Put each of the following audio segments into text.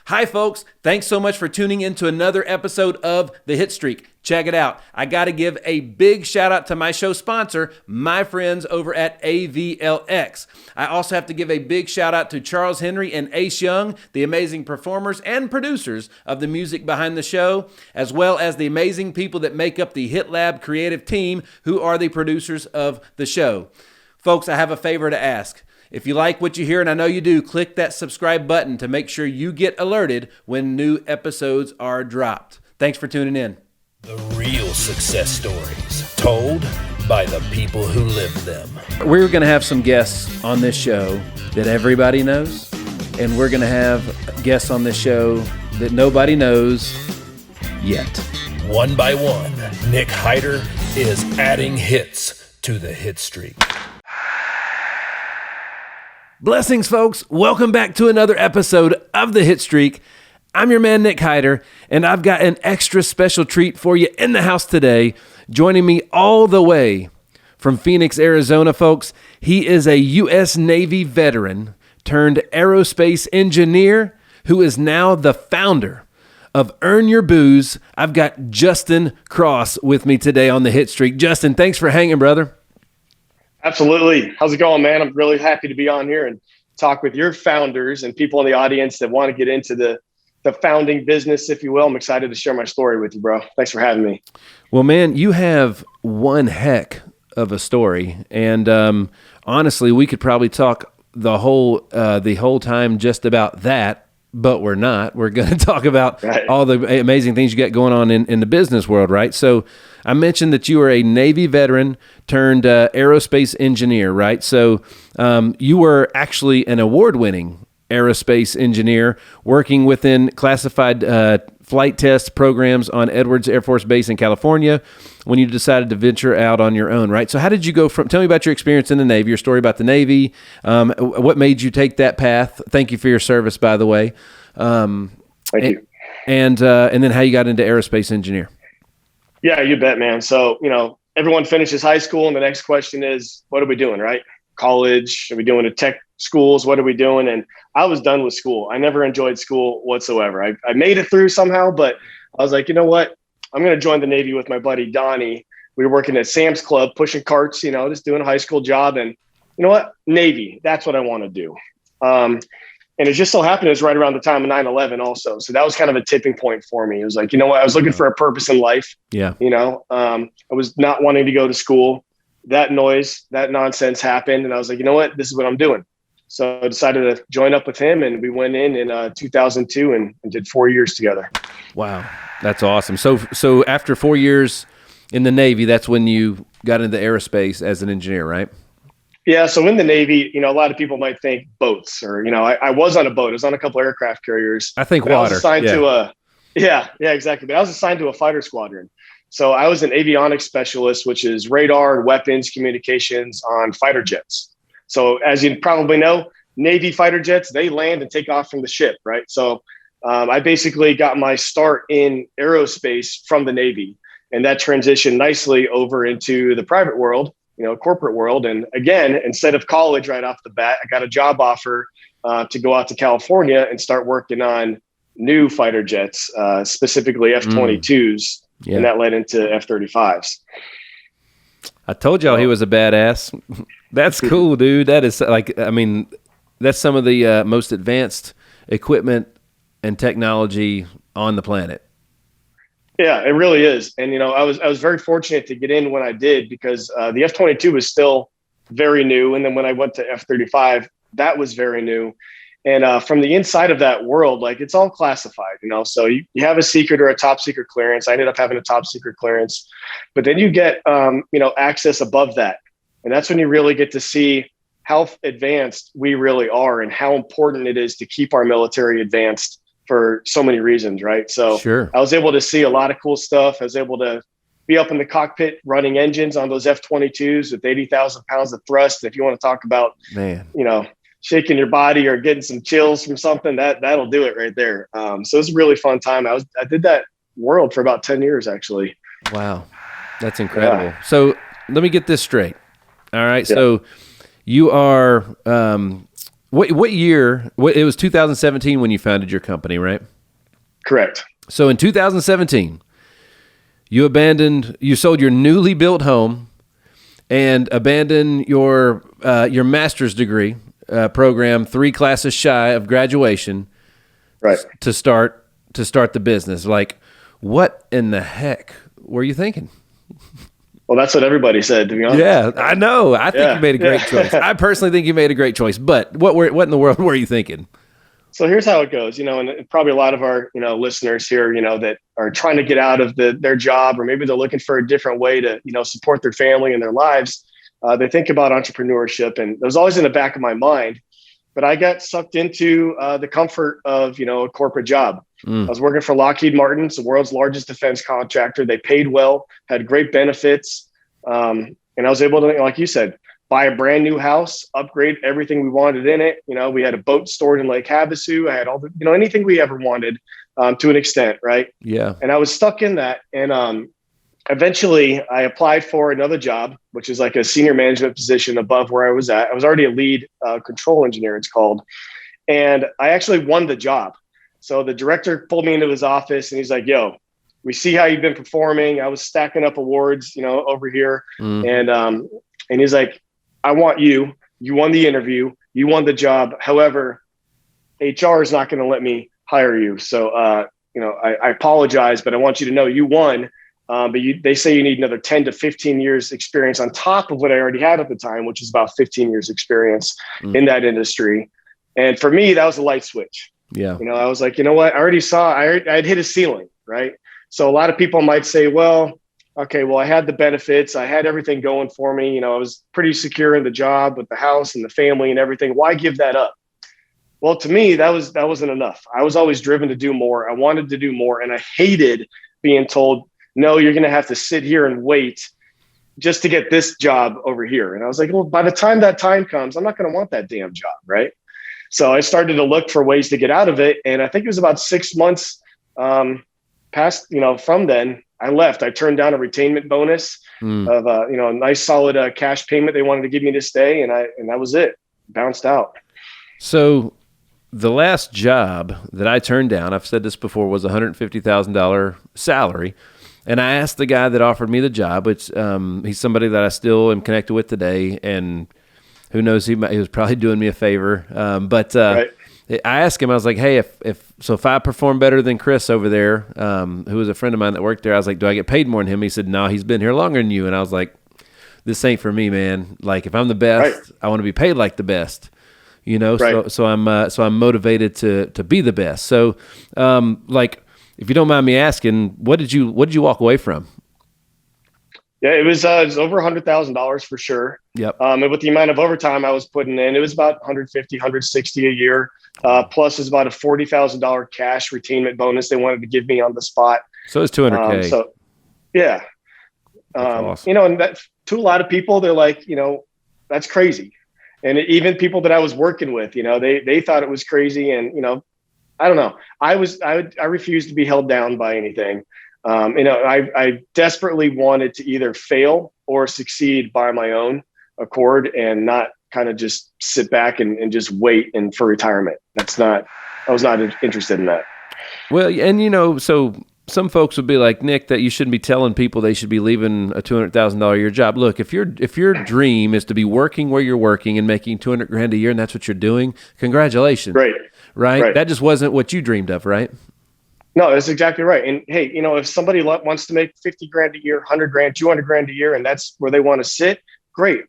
Hi, folks. Thanks so much for tuning in to another episode of The Hitstreak. Check it out. I got to give a big shout out to my show sponsor, my friends over at AVLX. I also have to give a big shout out to Charles Henry and Ace Young, the amazing performers and producers of the music behind the show, as well as the amazing people that make up the Hit Lab creative team, who are the producers of the show. Folks, I have a favor to ask. If you like what you hear, and I know you do, click that subscribe button to make sure you get alerted when new episodes are dropped. Thanks for tuning in. The real success stories told by the people who live them. We're going to have some guests on this show that everybody knows, and we're going to have guests on this show that nobody knows yet. One by one, Nick Hyder is adding hits to the hit streak. Blessings, folks. Welcome back to another episode of The Hit Streak. I'm your man, Nick Hyder, and I've got an extra special treat for you in the house today. Joining me all the way from Phoenix, Arizona, folks, he is a U.S. Navy veteran turned aerospace engineer who is now the founder of Earn Your Booze. I've got Justin Cross with me today on The Hit Streak. Justin, thanks for hanging, brother. Absolutely. How's it going, man? I'm really happy to be on here and talk with your founders and people in the audience that want to get into the founding business, if you will. I'm excited to share my story with you, bro. Thanks for having me. Well, man, you have one heck of a story. And honestly, we could probably talk the whole time just about that, but we're not. We're going to talk about all the amazing things you got going on in the business world, right? So I mentioned that you are a Navy veteran turned aerospace engineer, right? So you were actually an award-winning aerospace engineer working within classified flight test programs on Edwards Air Force Base in California when you decided to venture out on your own, right? So how did you go tell me about your experience in the Navy, your story about the Navy, what made you take that path? Thank you for your service, by the way. Thank you. And then how you got into aerospace engineer. Yeah, you bet, man. So, everyone finishes high school and the next question is, what are we doing, right? College, are we doing at tech schools? What are we doing? And I was done with school. I never enjoyed school whatsoever. I made it through somehow, but I was like, you know what? I'm going to join the Navy with my buddy, Donnie. We were working at Sam's Club, pushing carts, just doing a high school job. And you know what? Navy, that's what I want to do. And it just so happened it was right around the time of 9/11 also. So that was kind of a tipping point for me. It was like, you know what? I was looking for a purpose in life. Yeah. I was not wanting to go to school. That noise, that nonsense happened. And I was like, you know what? This is what I'm doing. So I decided to join up with him, and we went in 2002 and did 4 years together. Wow. That's awesome. So after 4 years in the Navy, that's when you got into aerospace as an engineer, right? Yeah. So in the Navy, a lot of people might think boats or, I was on a boat. I was on a couple of aircraft carriers. I think water. I was assigned to exactly. But I was assigned to a fighter squadron. So I was an avionics specialist, which is radar and weapons communications on fighter jets. So as you probably know, Navy fighter jets, they land and take off from the ship, right? So I basically got my start in aerospace from the Navy, and that transitioned nicely over into the private world, corporate world. And again, instead of college right off the bat, I got a job offer to go out to California and start working on new fighter jets, specifically F-22s. Yeah. And that led into F-35s. I told y'all he was a badass. That's cool, dude. That is that's some of the most advanced equipment and technology on the planet. Yeah, it really is. And, I was very fortunate to get in when I did because the F-22 was still very new. And then when I went to F-35, that was very new. And from the inside of that world, it's all classified, so you have a secret or a top secret clearance. I ended up having a top secret clearance, but then you get, access above that. And that's when you really get to see how advanced we really are and how important it is to keep our military advanced for so many reasons, right? So sure. I was able to see a lot of cool stuff. I was able to be up in the cockpit running engines on those F-22s with 80,000 pounds of thrust. If you want to talk about, shaking your body or getting some chills from something, that'll do it right there. So it's a really fun time. I did that world for about 10 years, actually. Wow. That's incredible. Yeah. So let me get this straight. All right. Yeah. So you are What year? It was 2017 when you founded your company, right? Correct. So in 2017, you sold your newly built home and abandoned your master's degree program 3 classes shy of graduation, Right. to start the business. Like, what in the heck were you thinking? Well, that's what everybody said, to be honest. Yeah, I know. I think you made a great choice. I personally think you made a great choice. But what in the world were you thinking? So here's how it goes, and probably a lot of our, listeners here, that are trying to get out of their job, or maybe they're looking for a different way to, support their family and their lives. They think about entrepreneurship, and it was always in the back of my mind. But I got sucked into the comfort of, a corporate job. I was working for Lockheed Martin, it's the world's largest defense contractor. They paid well, had great benefits. And I was able to, like you said, buy a brand new house, upgrade everything we wanted in it. We had a boat stored in Lake Havasu. I had all the, anything we ever wanted to an extent. Right. Yeah. And I was stuck in that. And eventually I applied for another job, which is like a senior management position above where I was at. I was already a lead control engineer, it's called. And I actually won the job. So the director pulled me into his office and he's like, yo, we see how you've been performing. I was stacking up awards, over here. And he's like, I want you. You won the interview. You won the job. However, HR is not going to let me hire you. So, I apologize, but I want you to know you won. But they say you need another 10 to 15 years experience on top of what I already had at the time, which is about 15 years experience in that industry. And for me, that was a light switch. Yeah. I was like, you know what? I already saw, I'd hit a ceiling, right? So a lot of people might say, well, okay, well, I had the benefits. I had everything going for me. I was pretty secure in the job with the house and the family and everything. Why give that up? Well, to me, that wasn't enough. I was always driven to do more. I wanted to do more. And I hated being told, no, you're going to have to sit here and wait just to get this job over here. And I was like, well, by the time that time comes, I'm not going to want that damn job. Right. So I started to look for ways to get out of it. And I think it was about 6 months past, from then I left. I turned down a retainment bonus of, a nice solid cash payment they wanted to give me to stay. And that was it. Bounced out. So the last job that I turned down, I've said this before, was $150,000 salary. And I asked the guy that offered me the job, which he's somebody that I still am connected with today, and who knows, he was probably doing me a favor. Right. I asked him, I was like, hey, if I perform better than Chris over there, who was a friend of mine that worked there, I was like, do I get paid more than him? He said, no, he's been here longer than you. And I was like, this ain't for me, man. Like, if I'm the best, right, I want to be paid like the best. Right. So I'm motivated to be the best. So, if you don't mind me asking, what did you walk away from? Yeah, it was over $100,000 for sure. Yep. And with the amount of overtime I was putting in, it was about 150, 160 a year. Plus, is about a $40,000 cash retainment bonus they wanted to give me on the spot. So it's $200K. So, yeah. Awesome. And that to a lot of people, they're like, that's crazy. And even people that I was working with, they thought it was crazy. And, I don't know. I refused to be held down by anything. I desperately wanted to either fail or succeed by my own accord and not kind of just sit back and just wait for retirement. I was not interested in that. Well, and so some folks would be like, Nick, that you shouldn't be telling people they should be leaving a $200,000 a year job. Look, if your dream is to be working where you're working and making $200,000 a year, and that's what you're doing, congratulations. Right? That just wasn't what you dreamed of, right? No, that's exactly right. And hey, if somebody wants to make $50,000 a year, $100,000, $200,000 a year, and that's where they want to sit, great.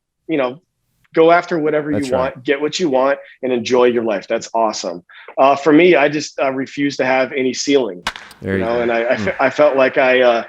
Go after whatever you want, get what you want, and enjoy your life. That's awesome. For me, I just refuse to have any ceiling. There you go. And I felt like I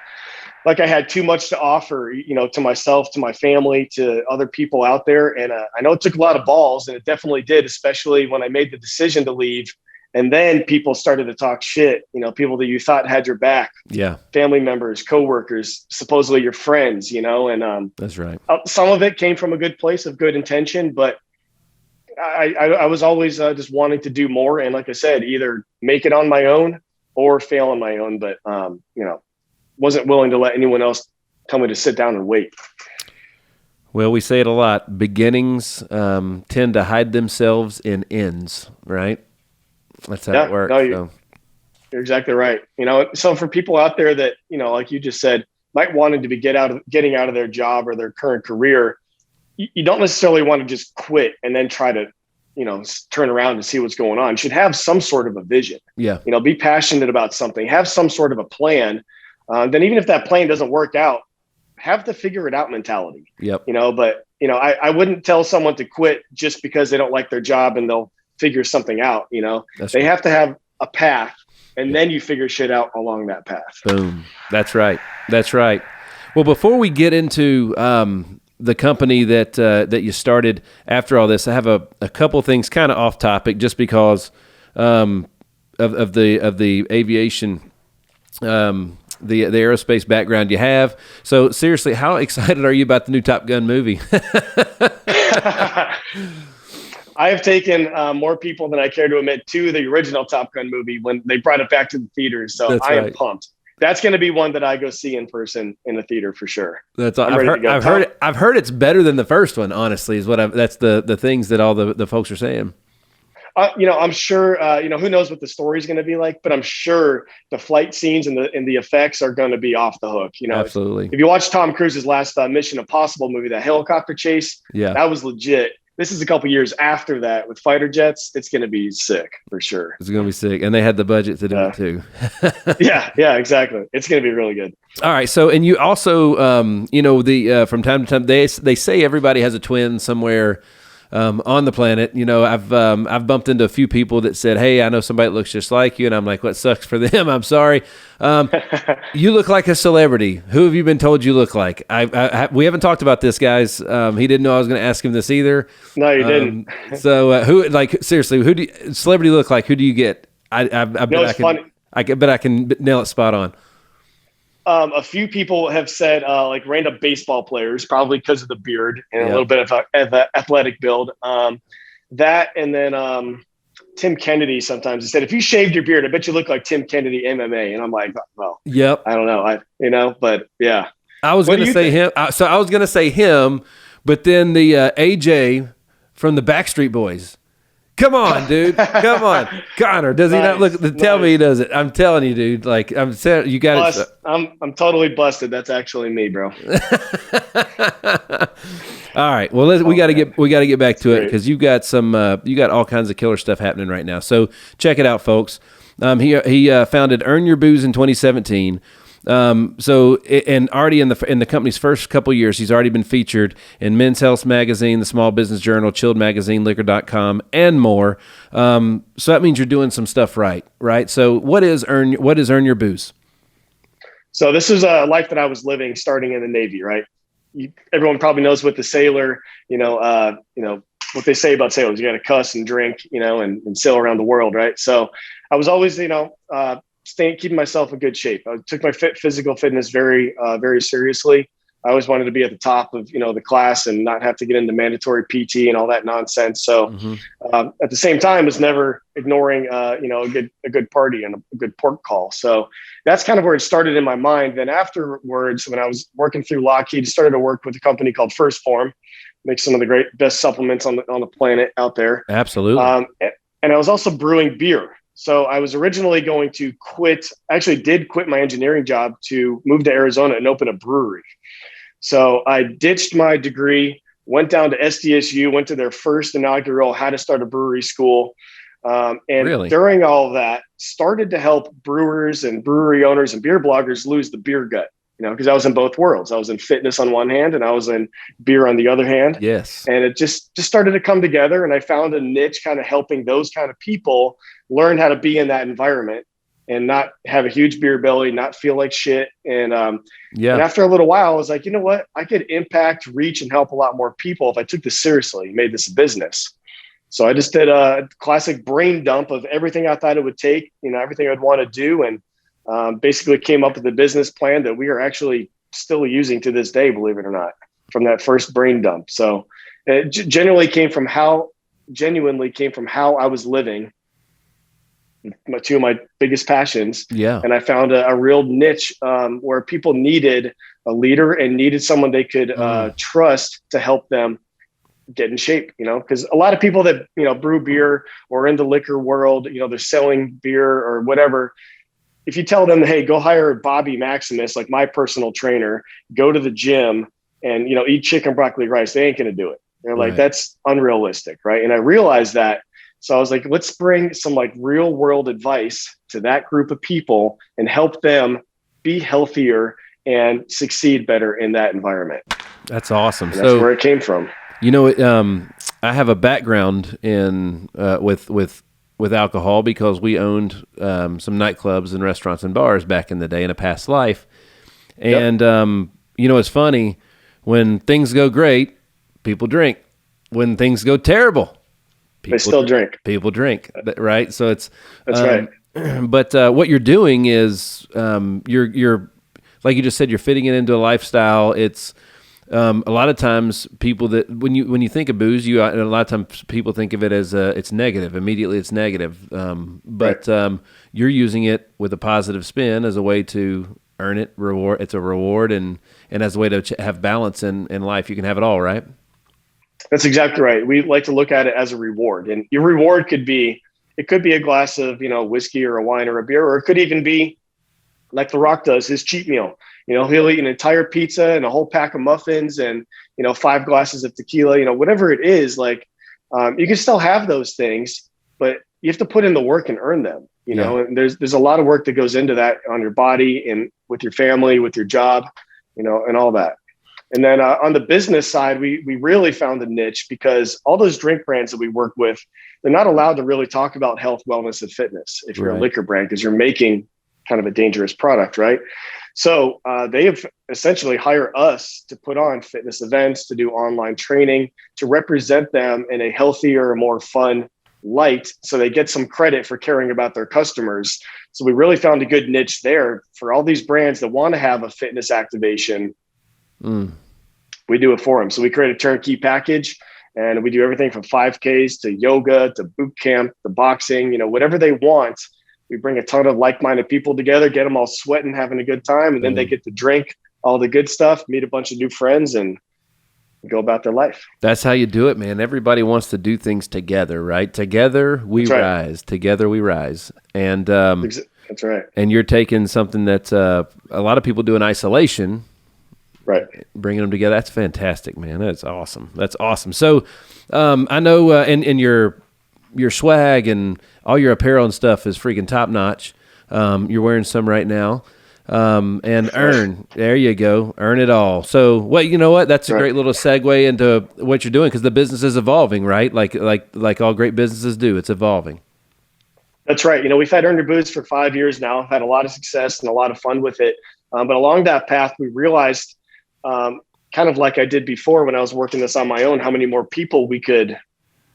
had too much to offer, to myself, to my family, to other people out there. And I know it took a lot of balls, and it definitely did, especially when I made the decision to leave. And then people started to talk shit, people that you thought had your back. Yeah. Family members, coworkers, supposedly your friends, and that's right. Some of it came from a good place of good intention, but I was always just wanting to do more. And like I said, either make it on my own or fail on my own, but, wasn't willing to let anyone else tell me to sit down and wait. Well, we say it a lot. Beginnings tend to hide themselves in ends, right? That's how it works. No, you're exactly right. So for people out there that, like you just said, might wanted to be getting out of their job or their current career, you don't necessarily want to just quit and then try to, turn around and see what's going on. You should have some sort of a vision. Yeah. Be passionate about something, have some sort of a plan. Then even if that plan doesn't work out, have the figure it out mentality. Yep. But I wouldn't tell someone to quit just because they don't like their job and they'll figure something out. They have to have a path, and then you figure shit out along that path. Boom. That's right. Well, before we get into the company that you started after all this, I have a couple things kind of off topic, just because of the aviation, the aerospace background you have. So seriously, how excited are you about the new Top Gun movie? I have taken more people than I care to admit to the original Top Gun movie when they brought it back to the theaters. So I am pumped. That's going to be one that I go see in person in the theater for sure. I've heard it's better than the first one. Honestly, that's the things that all the folks are saying. I'm sure. Who knows what the story is going to be like, but I'm sure the flight scenes and the effects are going to be off the hook. Absolutely. If you watch Tom Cruise's last Mission Impossible movie, that helicopter chase, that was legit. This is a couple years after that with fighter jets. It's going to be sick for sure. It's going to be sick. And they had the budget to do it too. Yeah, exactly. It's going to be really good. All right. So, and you also, from time to time, they say everybody has a twin somewhere on the planet. I've bumped into a few people that said, "Hey, I know somebody that looks just like you," and I'm like, "What sucks for them? I'm sorry." You look like a celebrity. Who have you been told you look like? We haven't talked about this, guys. He didn't know I was going to ask him this either. No, you didn't. So, seriously, who do celebrity look like? Who do you get? I bet I can nail it spot on. A few people have said random baseball players, probably because of the beard and a little bit of an athletic build. That, and then Tim Kennedy sometimes. He said, if you shaved your beard, I bet you look like Tim Kennedy MMA. And I'm like, well, yep. I don't know. But yeah. I was going to say him. So I was going to say him, but then the AJ from the Backstreet Boys. Come on, dude. Come on. Connor, does he not look? Tell me he does it. I'm telling you, dude. Like, I'm saying, you got it. I'm totally busted. That's actually me, bro. All right. Well, we got to get back to it, because you got all kinds of killer stuff happening right now. So check it out, folks. He founded Earn Your Booze in 2017. And already in the company's first couple of years, he's already been featured in Men's Health Magazine, the Small Business Journal, Chilled Magazine, Liquor.com, and more. So that means you're doing some stuff right? So what is Earn Your Booze? So this is a life that I was living starting in the Navy, right? Everyone probably knows what the sailor, what they say about sailors. You got to cuss and drink, and sail around the world, right? So I was always, keeping myself in good shape. I took my physical fitness very, very seriously. I always wanted to be at the top of, the class and not have to get into mandatory PT and all that nonsense. So at the same time, was never ignoring, a good party and a good pork call. So that's kind of where it started in my mind. Then afterwards, when I was working through Lockheed, started to work with a company called First Form, makes some of the best supplements on the planet out there. Absolutely. And I was also brewing beer. So I was originally going to did quit my engineering job to move to Arizona and open a brewery. So I ditched my degree, went down to SDSU, went to their first inaugural how to start a brewery school. During all of that, started to help brewers and brewery owners and beer bloggers lose the beer gut, because I was in both worlds. I was in fitness on one hand and I was in beer on the other hand. Yes. And it just started to come together, and I found a niche kind of helping those kind of people learn how to be in that environment and not have a huge beer belly, not feel like shit. And after a little while, I was like, you know what? I could impact, reach, and help a lot more people if I took this seriously, made this a business. So I just did a classic brain dump of everything I thought it would take, everything I'd want to do. And basically came up with a business plan that we are actually still using to this day, believe it or not, from that first brain dump. So it genuinely came from how I was living two of my biggest passions. Yeah. And I found a real niche where people needed a leader and needed someone they could trust to help them get in shape, because a lot of people that, brew beer or in the liquor world, they're selling beer or whatever. If you tell them, hey, go hire Bobby Maximus, like my personal trainer, go to the gym and, eat chicken, broccoli, rice, they ain't going to do it. They're like, that's unrealistic. Right. And I realized that. So I was like, let's bring some like real world advice to that group of people and help them be healthier and succeed better in that environment. That's awesome. And that's where it came from. I have a background in with alcohol because we owned some nightclubs and restaurants and bars back in the day in a past life. And, it's funny, when things go great, people drink. When things go terrible, they still drink. People drink, right? So that's right. But what you're doing is you're like you just said, you're fitting it into a lifestyle. It's a lot of times people that when you think of booze, a lot of times people think of it as it's negative. Immediately, it's negative. But you're using it with a positive spin as a way to earn it, reward. It's a reward, and as a way to have balance in life. You can have it all, right? That's exactly right. We like to look at it as a reward, and your reward could be a glass of whiskey or a wine or a beer, or it could even be like The Rock does his cheat meal. He'll eat an entire pizza and a whole pack of muffins and, 5 glasses of tequila, whatever it is. Like, you can still have those things, but you have to put in the work and earn them, and there's a lot of work that goes into that on your body and with your family, with your job, and all that. And then on the business side, we really found a niche because all those drink brands that we work with, they're not allowed to really talk about health, wellness, and fitness if you're a liquor brand, because you're making kind of a dangerous product, right? So they have essentially hired us to put on fitness events, to do online training, to represent them in a healthier, more fun light, so they get some credit for caring about their customers. So we really found a good niche there for all these brands that want to have a fitness activation. We do it for them. So we create a turnkey package, and we do everything from 5Ks to yoga to boot camp to boxing, whatever they want. We bring a ton of like-minded people together, get them all sweating, having a good time, and then they get to drink all the good stuff, meet a bunch of new friends, and go about their life. That's how you do it, man. Everybody wants to do things together, right? Together we rise. Together we rise. And that's right. And you're taking something that a lot of people do in isolation, right? Bringing them together. That's fantastic, man. That's awesome. That's awesome. So I know in your swag and all your apparel and stuff is freaking top notch. You're wearing some right now. And there you go. Earn it all. So, you know what? That's a great little segue into what you're doing, because the business is evolving, right? Like all great businesses do, it's evolving. That's right. We've had Earn Your Booze for 5 years now. I've had a lot of success and a lot of fun with it. But along that path, we realized, kind of like I did before when I was working this on my own, how many more people we could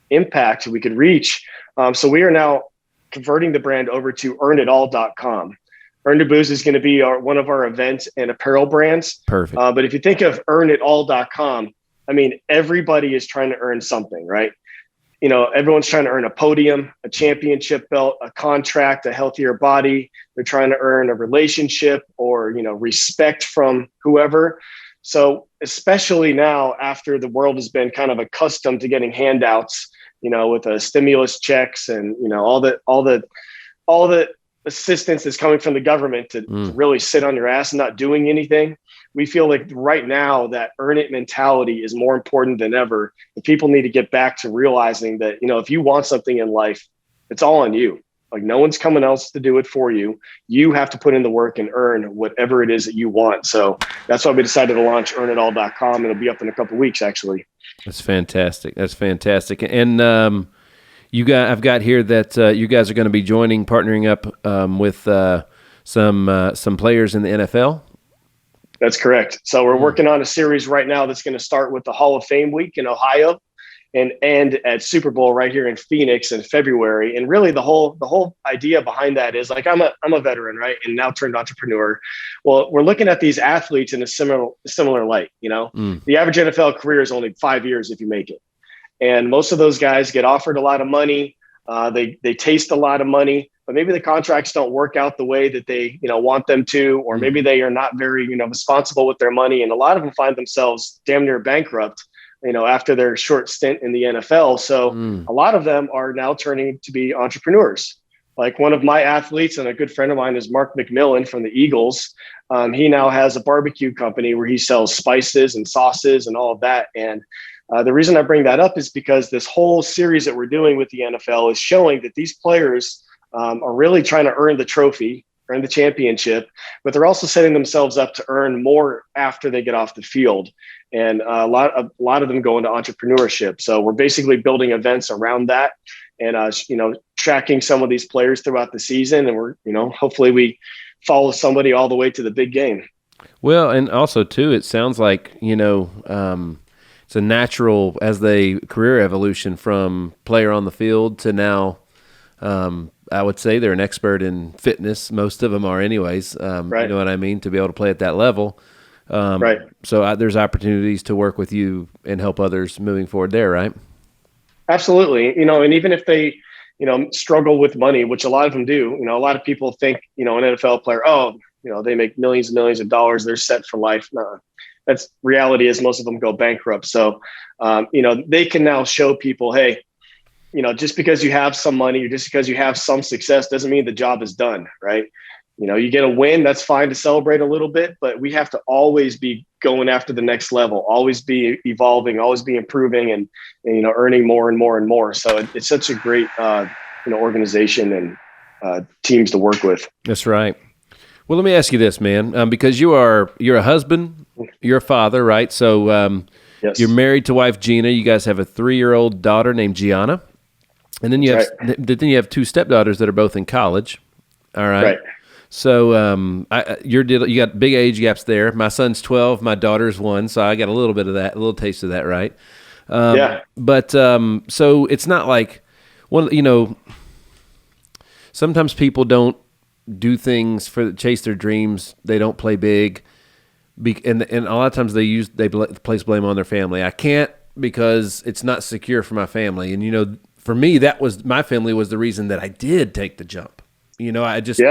impact, we could reach. So we are now converting the brand over to earnitall.com. Earn Your Booze is going to be one of our events and apparel brands. Perfect. But if you think of earnitall.com, I mean, everybody is trying to earn something, right? Everyone's trying to earn a podium, a championship belt, a contract, a healthier body. They're trying to earn a relationship or, respect from whoever. So especially now, after the world has been kind of accustomed to getting handouts, with stimulus checks and, all the assistance that's coming from the government to really sit on your ass and not doing anything. We feel like right now that earn it mentality is more important than ever. And people need to get back to realizing that, if you want something in life, it's all on you. Like, no one's coming else to do it for you. You have to put in the work and earn whatever it is that you want. So that's why we decided to launch earnitall.com. It'll be up in a couple of weeks, actually. That's fantastic. And I've got here that you guys are going to be partnering up with some players in the NFL. That's correct. So we're working on a series right now that's going to start with the Hall of Fame week in Ohio and end at Super Bowl right here in Phoenix in February. And really the whole idea behind that is, like, I'm a veteran, right? And now turned entrepreneur. Well, we're looking at these athletes in a similar light. The average NFL career is only 5 years if you make it. And most of those guys get offered a lot of money. They taste a lot of money, but maybe the contracts don't work out the way that they, want them to, or maybe they are not very, responsible with their money. And a lot of them find themselves damn near bankrupt, after their short stint in the NFL. So a lot of them are now turning to be entrepreneurs. Like one of my athletes and a good friend of mine is Mark McMillan from the Eagles. He now has a barbecue company where he sells spices and sauces and all of that. And the reason I bring that up is because this whole series that we're doing with the NFL is showing that these players are really trying to earn the trophy, earn the championship, but they're also setting themselves up to earn more after they get off the field. And a lot of them go into entrepreneurship. So we're basically building events around that and, tracking some of these players throughout the season. And we're, hopefully we follow somebody all the way to the big game. Well, and also too, it sounds like, it's a natural as the career evolution from player on the field to now, I would say they're an expert in fitness. Most of them are anyways. Right. You know what I mean? To be able to play at that level. Right. So there's opportunities to work with you and help others moving forward there, right? Absolutely. And even if they, struggle with money, which a lot of them do, a lot of people think, an NFL player, they make millions and millions of dollars. They're set for life. No, that's reality is most of them go bankrupt. So, they can now show people, hey, just because you have some money or just because you have some success doesn't mean the job is done, right? You get a win, that's fine to celebrate a little bit, but we have to always be going after the next level, always be evolving, always be improving and earning more and more and more. So it's such a great, organization and teams to work with. That's right. Well, let me ask you this, man, because you're a husband, you're a father, right? So yes. You're married to wife Gina. You guys have a 3-year-old daughter named Gianna. And then you have 2 stepdaughters that are both in college. All right. Right. So you got big age gaps there. My son's 12, my daughter's 1, so I got a little bit of that, a little taste of that, right? Yeah. But so it's not like, sometimes people don't do things chase their dreams. They don't play big, and a lot of times they place blame on their family. I can't because it's not secure for my family, and for me my family was the reason that I did take the jump. I just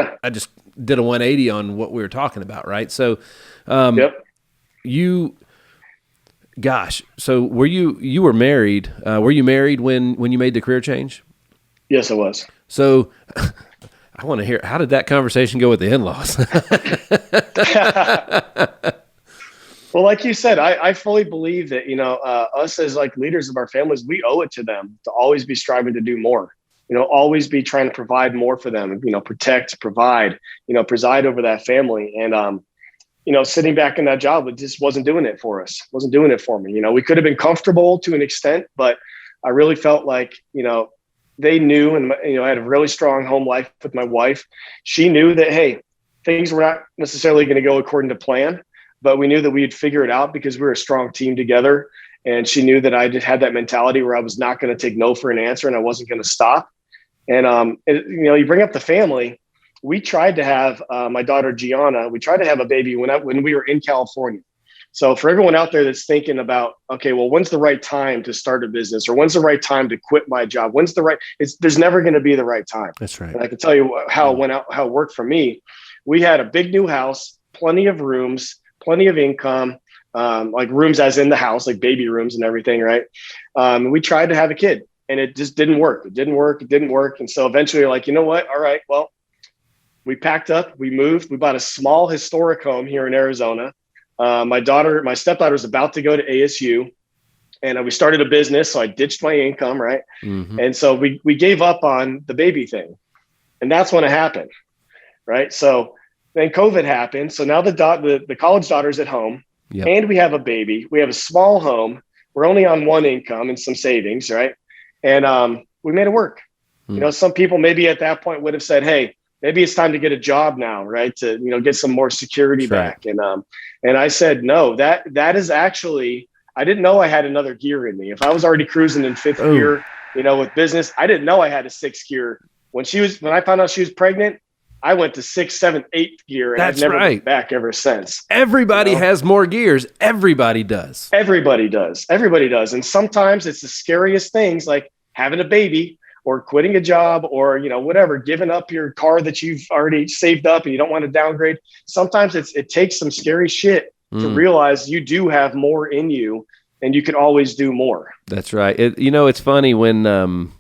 did a 180 on what we were talking about, right? So, yep. So were you were married? Were you married when you made the career change? Yes, I was. So I want to hear, how did that conversation go with the in-laws? Well, like you said, I fully believe that, us as like leaders of our families, we owe it to them to always be striving to do more. Always be trying to provide more for them, protect, provide, preside over that family. And, sitting back in that job, it just wasn't doing it for us, wasn't doing it for me. We could have been comfortable to an extent, but I really felt like, they knew, and, I had a really strong home life with my wife. She knew that, hey, things were not necessarily going to go according to plan, but we knew that we'd figure it out because we were a strong team together. And she knew that I just had that mentality where I was not going to take no for an answer and I wasn't going to stop. And, you bring up the family. We tried to have my daughter, Gianna, we tried to have a baby when we were in California. So for everyone out there that's thinking about, okay, well, when's the right time to start a business, or when's the right time to quit my job? There's never going to be the right time. That's right. And I can tell you how it went out, how it worked for me. We had a big new house, plenty of rooms, plenty of income, like rooms as in the house, like baby rooms and everything. Right. We tried to have a kid. And it just didn't work. It didn't work. And so eventually, like, you know what? All right, well, we packed up, we moved, we bought a small historic home here in Arizona. My stepdaughter was about to go to ASU, and we started a business. So I ditched my income, right? Mm-hmm. And so we gave up on the baby thing. And that's when it happened, right? So then COVID happened. So now the college daughter's at home, yep. And we have a baby. We have a small home. We're only on 1 income and some savings, right? And we made it work. Some people maybe at that point would have said, hey, maybe it's time to get a job now, right? To, get some more security back. Right. And I said, no, that is actually, I didn't know I had another gear in me. If I was already cruising in 5th gear, with business, I didn't know I had a 6th gear. When I found out she was pregnant, I went to 6th, 7th, 8th gear, and I've never been back ever since. Everybody has more gears. Everybody does. Everybody does. And sometimes it's the scariest things, like having a baby. or quitting a job, or, whatever, giving up your car that you've already saved up and you don't want to downgrade. Sometimes it takes some scary shit to realize you do have more in you and you can always do more. That's right. It's funny when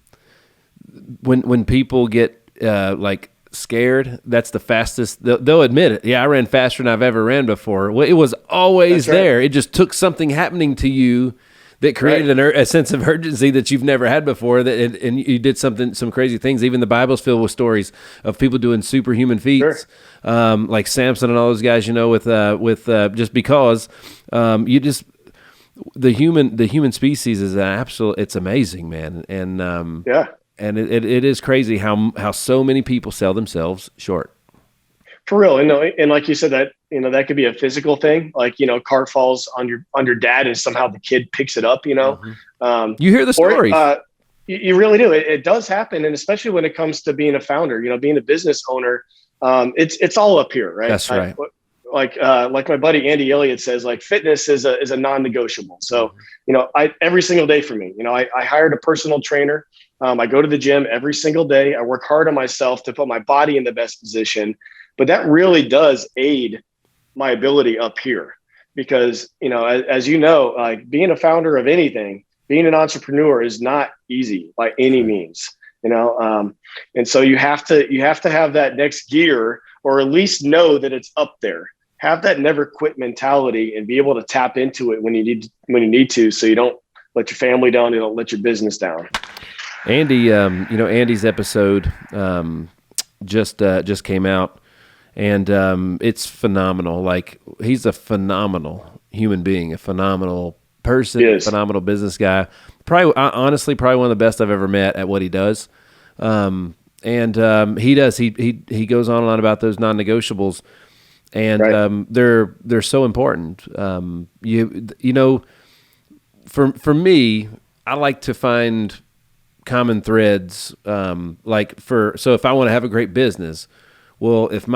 people get like scared, that's the fastest they'll admit it. Yeah, I ran faster than I've ever ran before. Well, it was always there. It just took something happening to you that created a sense of urgency that you've never had before. And you did some crazy things. Even the Bible's filled with stories of people doing superhuman feats, like Samson and all those guys. With just because the human species is it's amazing, man. And and it is crazy how so many people sell themselves short. For real. And like you said, that could be a physical thing. Like, car falls on your dad and somehow the kid picks it up, You hear the stories. You really do. It does happen. And especially when it comes to being a founder, being a business owner, it's all up here, right? That's right. Like my buddy Andy Elliott says, like, fitness is a non-negotiable. So, every single day for me, I hired a personal trainer. I go to the gym every single day. I work hard on myself to put my body in the best position. But that really does aid my ability up here because, as like being a founder of anything, being an entrepreneur is not easy by any means, and so you have to have that next gear, or at least know that it's up there. Have that never quit mentality and be able to tap into it when you need to, so you don't let your family down, you don't let your business down. Andy, Andy's episode just came out. And it's phenomenal. Like, he's a phenomenal human being, a phenomenal person, a phenomenal business guy. Honestly, probably one of the best I've ever met at what he does. And he goes on and on about those non-negotiables, and they're so important. For me, I like to find common threads. So if I want to have a great business. Well, if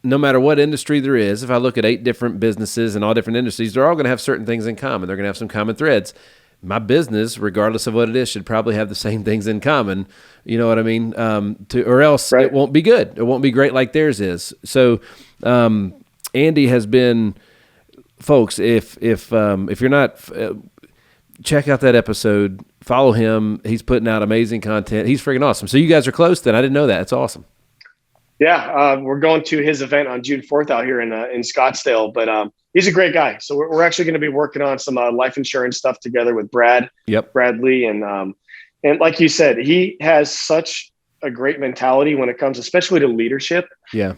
no matter what industry there is, if I look at 8 different businesses in all different industries, they're all going to have certain things in common. They're going to have some common threads. My business, regardless of what it is, should probably have the same things in common. You know what I mean? Or else it won't be good. It won't be great like theirs is. So, Andy has been, folks. If you're not, check out that episode. Follow him. He's putting out amazing content. He's freaking awesome. So you guys are close then. I didn't know that. It's awesome. Yeah, we're going to his event on June 4th out here in Scottsdale, but he's a great guy. So we're actually going to be working on some life insurance stuff together with Brad Lee. And like you said, he has such a great mentality when it comes, especially to leadership. Yeah.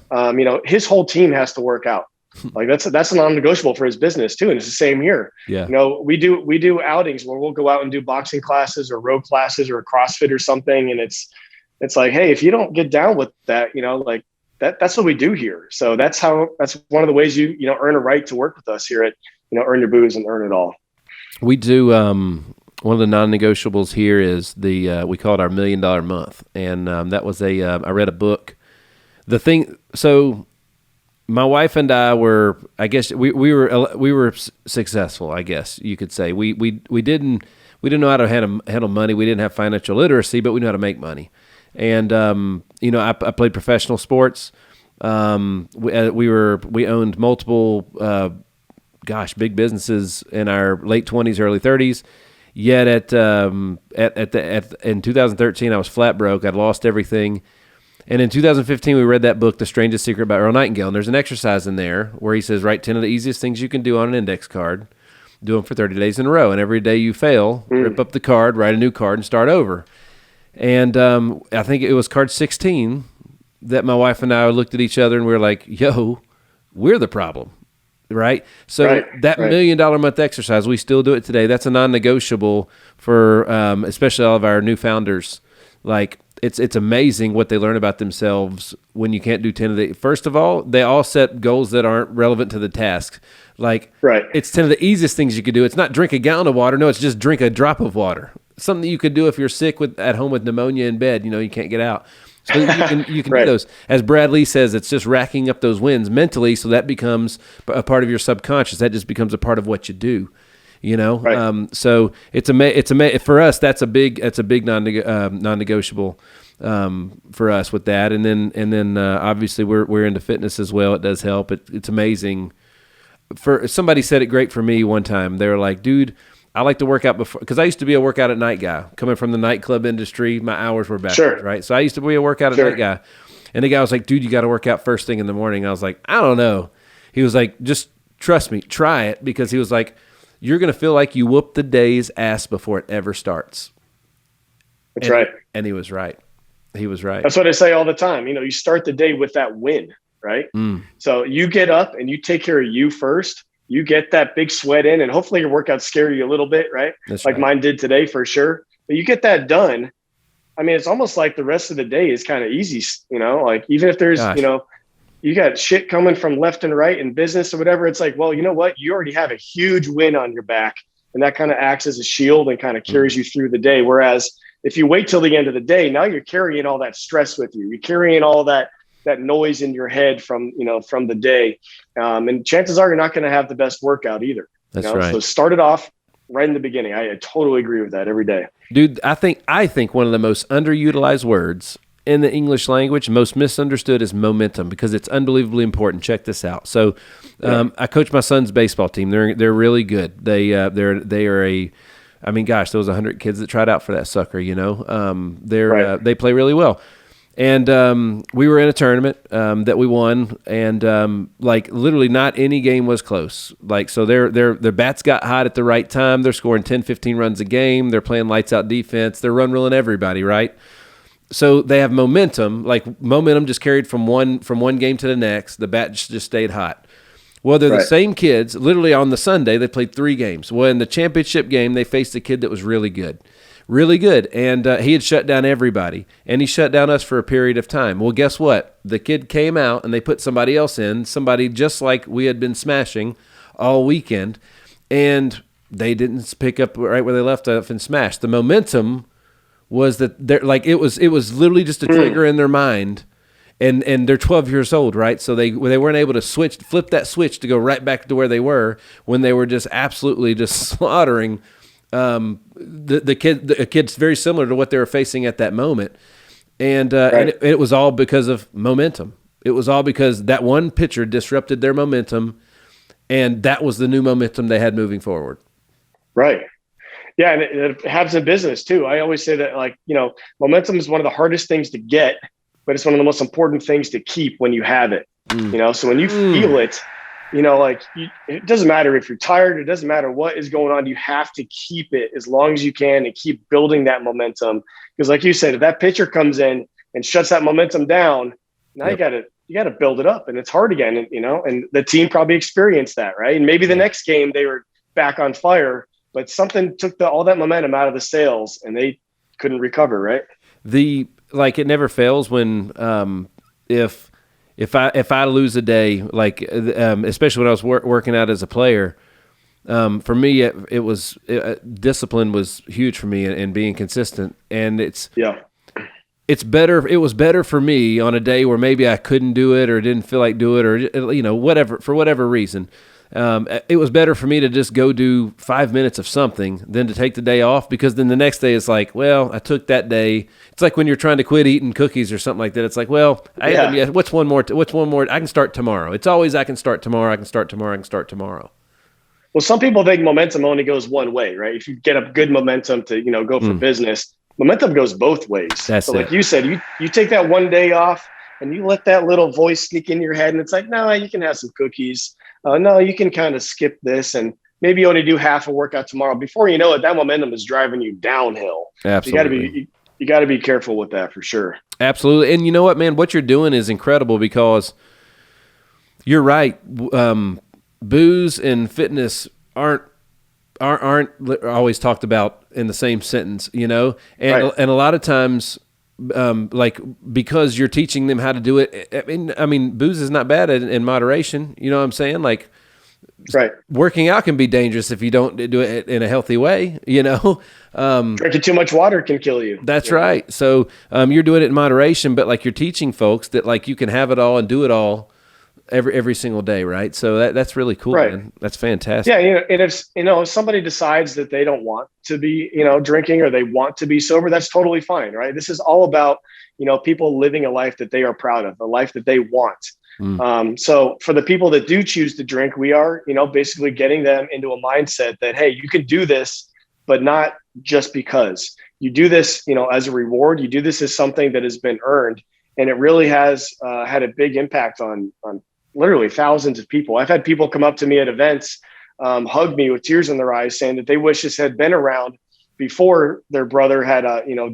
His whole team has to work out. Like that's a non-negotiable for his business too. And it's the same here. Yeah. We do outings where we'll go out and do boxing classes or row classes or a CrossFit or something. And it's like, hey, if you don't get down with that, like that's what we do here. So that's one of the ways you earn a right to work with us here at, Earn Your Booze and Earn It All. We do, one of the non-negotiables here is we call it our $1 Million Month. And that was I read a book. So my wife and I were, I guess we were successful, I guess you could say. We didn't know how to handle money. We didn't have financial literacy, but we knew how to make money. And I played professional sports. We owned multiple big businesses in our late 20s, early 30s. Yet in 2013, I was flat broke. I'd lost everything. And in 2015, we read that book, The Strangest Secret by Earl Nightingale. And there's an exercise in there where he says, write 10 of the easiest things you can do on an index card. Do them for 30 days in a row. And every day you fail, rip up the card, write a new card, and start over. And I think it was card 16 that my wife and I looked at each other and we were like, yo, we're the problem, right? So that $1 Million Month exercise, we still do it today. That's a non-negotiable for especially all of our new founders. Like, it's amazing what they learn about themselves when you can't do 10 of the. First of all, they all set goals that aren't relevant to the task. Like, it's 10 of the easiest things you could do. It's not drink a gallon of water. No, it's just drink a drop of water. Something that you could do if you're sick at home with pneumonia in bed. You can't get out. So you can do those. As Brad Lee says, it's just racking up those wins mentally. So that becomes a part of your subconscious. That just becomes a part of what you do. Right. So for us, that's a big non-negotiable for us with that. And then obviously we're into fitness as well. It does help. It's amazing. Somebody said it great for me one time. They were like, dude, I like to work out before, because I used to be a workout at night guy. Coming from the nightclub industry, my hours were backwards, Sure. right? So I used to be a workout at night guy. And the guy was like, dude, you got to work out first thing in the morning. I was like, I don't know. He was like, just trust me, try it. Because he was like, you're going to feel like you whoop the day's ass before it ever starts. That's right. And he was right. He was right. That's what I say all the time. You start the day with that win, right? So you get up and you take care of you first. You get that big sweat in, and hopefully your workouts scare you a little bit, right? That's like right. Mine did today for sure. But you get that done. I mean, it's almost like the rest of the day is kind of easy, like even if there's, you got shit coming from left and right in business or whatever. It's like, well, you know what? You already have a huge win on your back, and that kind of acts as a shield and kind of carries you through the day. Whereas if you wait till the end of the day, now you're carrying all that stress with you. You're carrying all that noise in your head from the day. And chances are you're not going to have the best workout either. That's right. So start it off right in the beginning. I totally agree with that every day. Dude, I think one of the most underutilized words in the English language, most misunderstood, is momentum, because it's unbelievably important. Check this out. So I coach my son's baseball team. They're really good. They are I mean, gosh, there was 100 kids that tried out for that sucker, they play really well. And we were in a tournament that we won, and literally not any game was close. So their bats got hot at the right time. They're scoring 10, 15 runs a game. They're playing lights out defense. They're run ruling everybody, right? So they have momentum. Momentum just carried from one game to the next. The bat just stayed hot. Well, they're the same kids. Literally on the Sunday, they played 3 games. Well, in the championship game, they faced a kid that was really good. Really good. And he had shut down everybody. And he shut down us for a period of time. Well, guess what? The kid came out and they put somebody else in, somebody just like we had been smashing all weekend. And they didn't pick up right where they left off and smash. The momentum was that it was literally just a trigger in their mind. And they're 12 years old, right? So they weren't able to flip that switch to go right back to where they were when they were just absolutely just slaughtering the kids very similar to what they were facing at that moment. And it was all because of momentum. It was all because that one pitcher disrupted their momentum, and that was the new momentum they had moving forward. Right. Yeah, and it happens in business too. I always say that, momentum is one of the hardest things to get, but it's one of the most important things to keep when you have it. So when you feel it, it doesn't matter if you're tired, it doesn't matter what is going on. You have to keep it as long as you can and keep building that momentum. Because like you said, if that pitcher comes in and shuts that momentum down, now you got to build it up, and it's hard again. And the team probably experienced that, right? And maybe the next game they were back on fire, but something took all that momentum out of the sails and they couldn't recover, right? It never fails when if I lose a day, especially when I was working out as a player, for me it was discipline was huge for me, and being consistent. And it's better. It was better for me on a day where maybe I couldn't do it or didn't feel like do it, or whatever, for whatever reason. It was better for me to just go do 5 minutes of something than to take the day off, because then the next day it's like, well, I took that day. It's like when you're trying to quit eating cookies or something like that. It's like, well, what's one more? I can start tomorrow. It's always, I can start tomorrow. I can start tomorrow. I can start tomorrow. Well, some people think momentum only goes one way, right? If you get a good momentum to, go for business, momentum goes both ways. So like you said, you take that one day off and you let that little voice sneak in your head, and it's like, no, you can have some cookies. No, you can kind of skip this, and maybe you only do half a workout tomorrow. Before you know it, that momentum is driving you downhill. Absolutely. So you got to be careful with that for sure. Absolutely. And you know what, man? What you're doing is incredible, because you're right. Booze and fitness aren't always talked about in the same sentence, and a lot of times, because you're teaching them how to do it. I mean, booze is not bad in moderation. You know what I'm saying? Working out can be dangerous if you don't do it in a healthy way. Drinking too much water can kill you. That's right. So you're doing it in moderation, but you're teaching folks that you can have it all and do it all every single day, right? So that's really cool, Right. man. That's fantastic. Yeah, and if somebody decides that they don't want to be, drinking, or they want to be sober, that's totally fine, right? This is all about, people living a life that they are proud of, a life that they want. So for the people that do choose to drink, we are, basically getting them into a mindset that, hey, you can do this, but not just because. You do this, as a reward. You do this as something that has been earned, and it really has had a big impact on literally thousands of people. I've had people come up to me at events, hug me with tears in their eyes, saying that they wish this had been around before their brother had,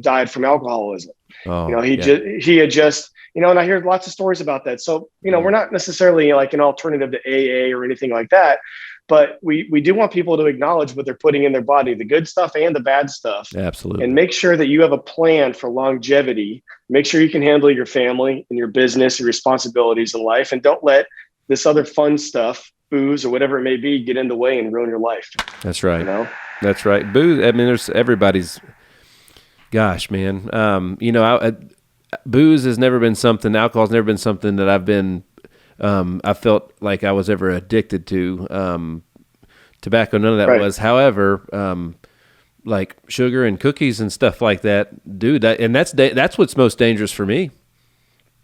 died from alcoholism. He had just, and I hear lots of stories about that. So, we're not necessarily like an alternative to AA or anything like that, but we do want people to acknowledge what they're putting in their body, the good stuff and the bad stuff. Absolutely. And make sure that you have a plan for longevity. Make sure you can handle your family and your business, your responsibilities in life, and don't let this other fun stuff, booze or whatever it may be, get in the way and ruin your life. That's right. That's right. Booze. I mean, there's everybody's. Gosh, man. Booze has never been something. Alcohol's never been something that I've been. I felt like I was ever addicted to. Tobacco, none of that was. However, like sugar and cookies and stuff like that, dude. That's what's most dangerous for me.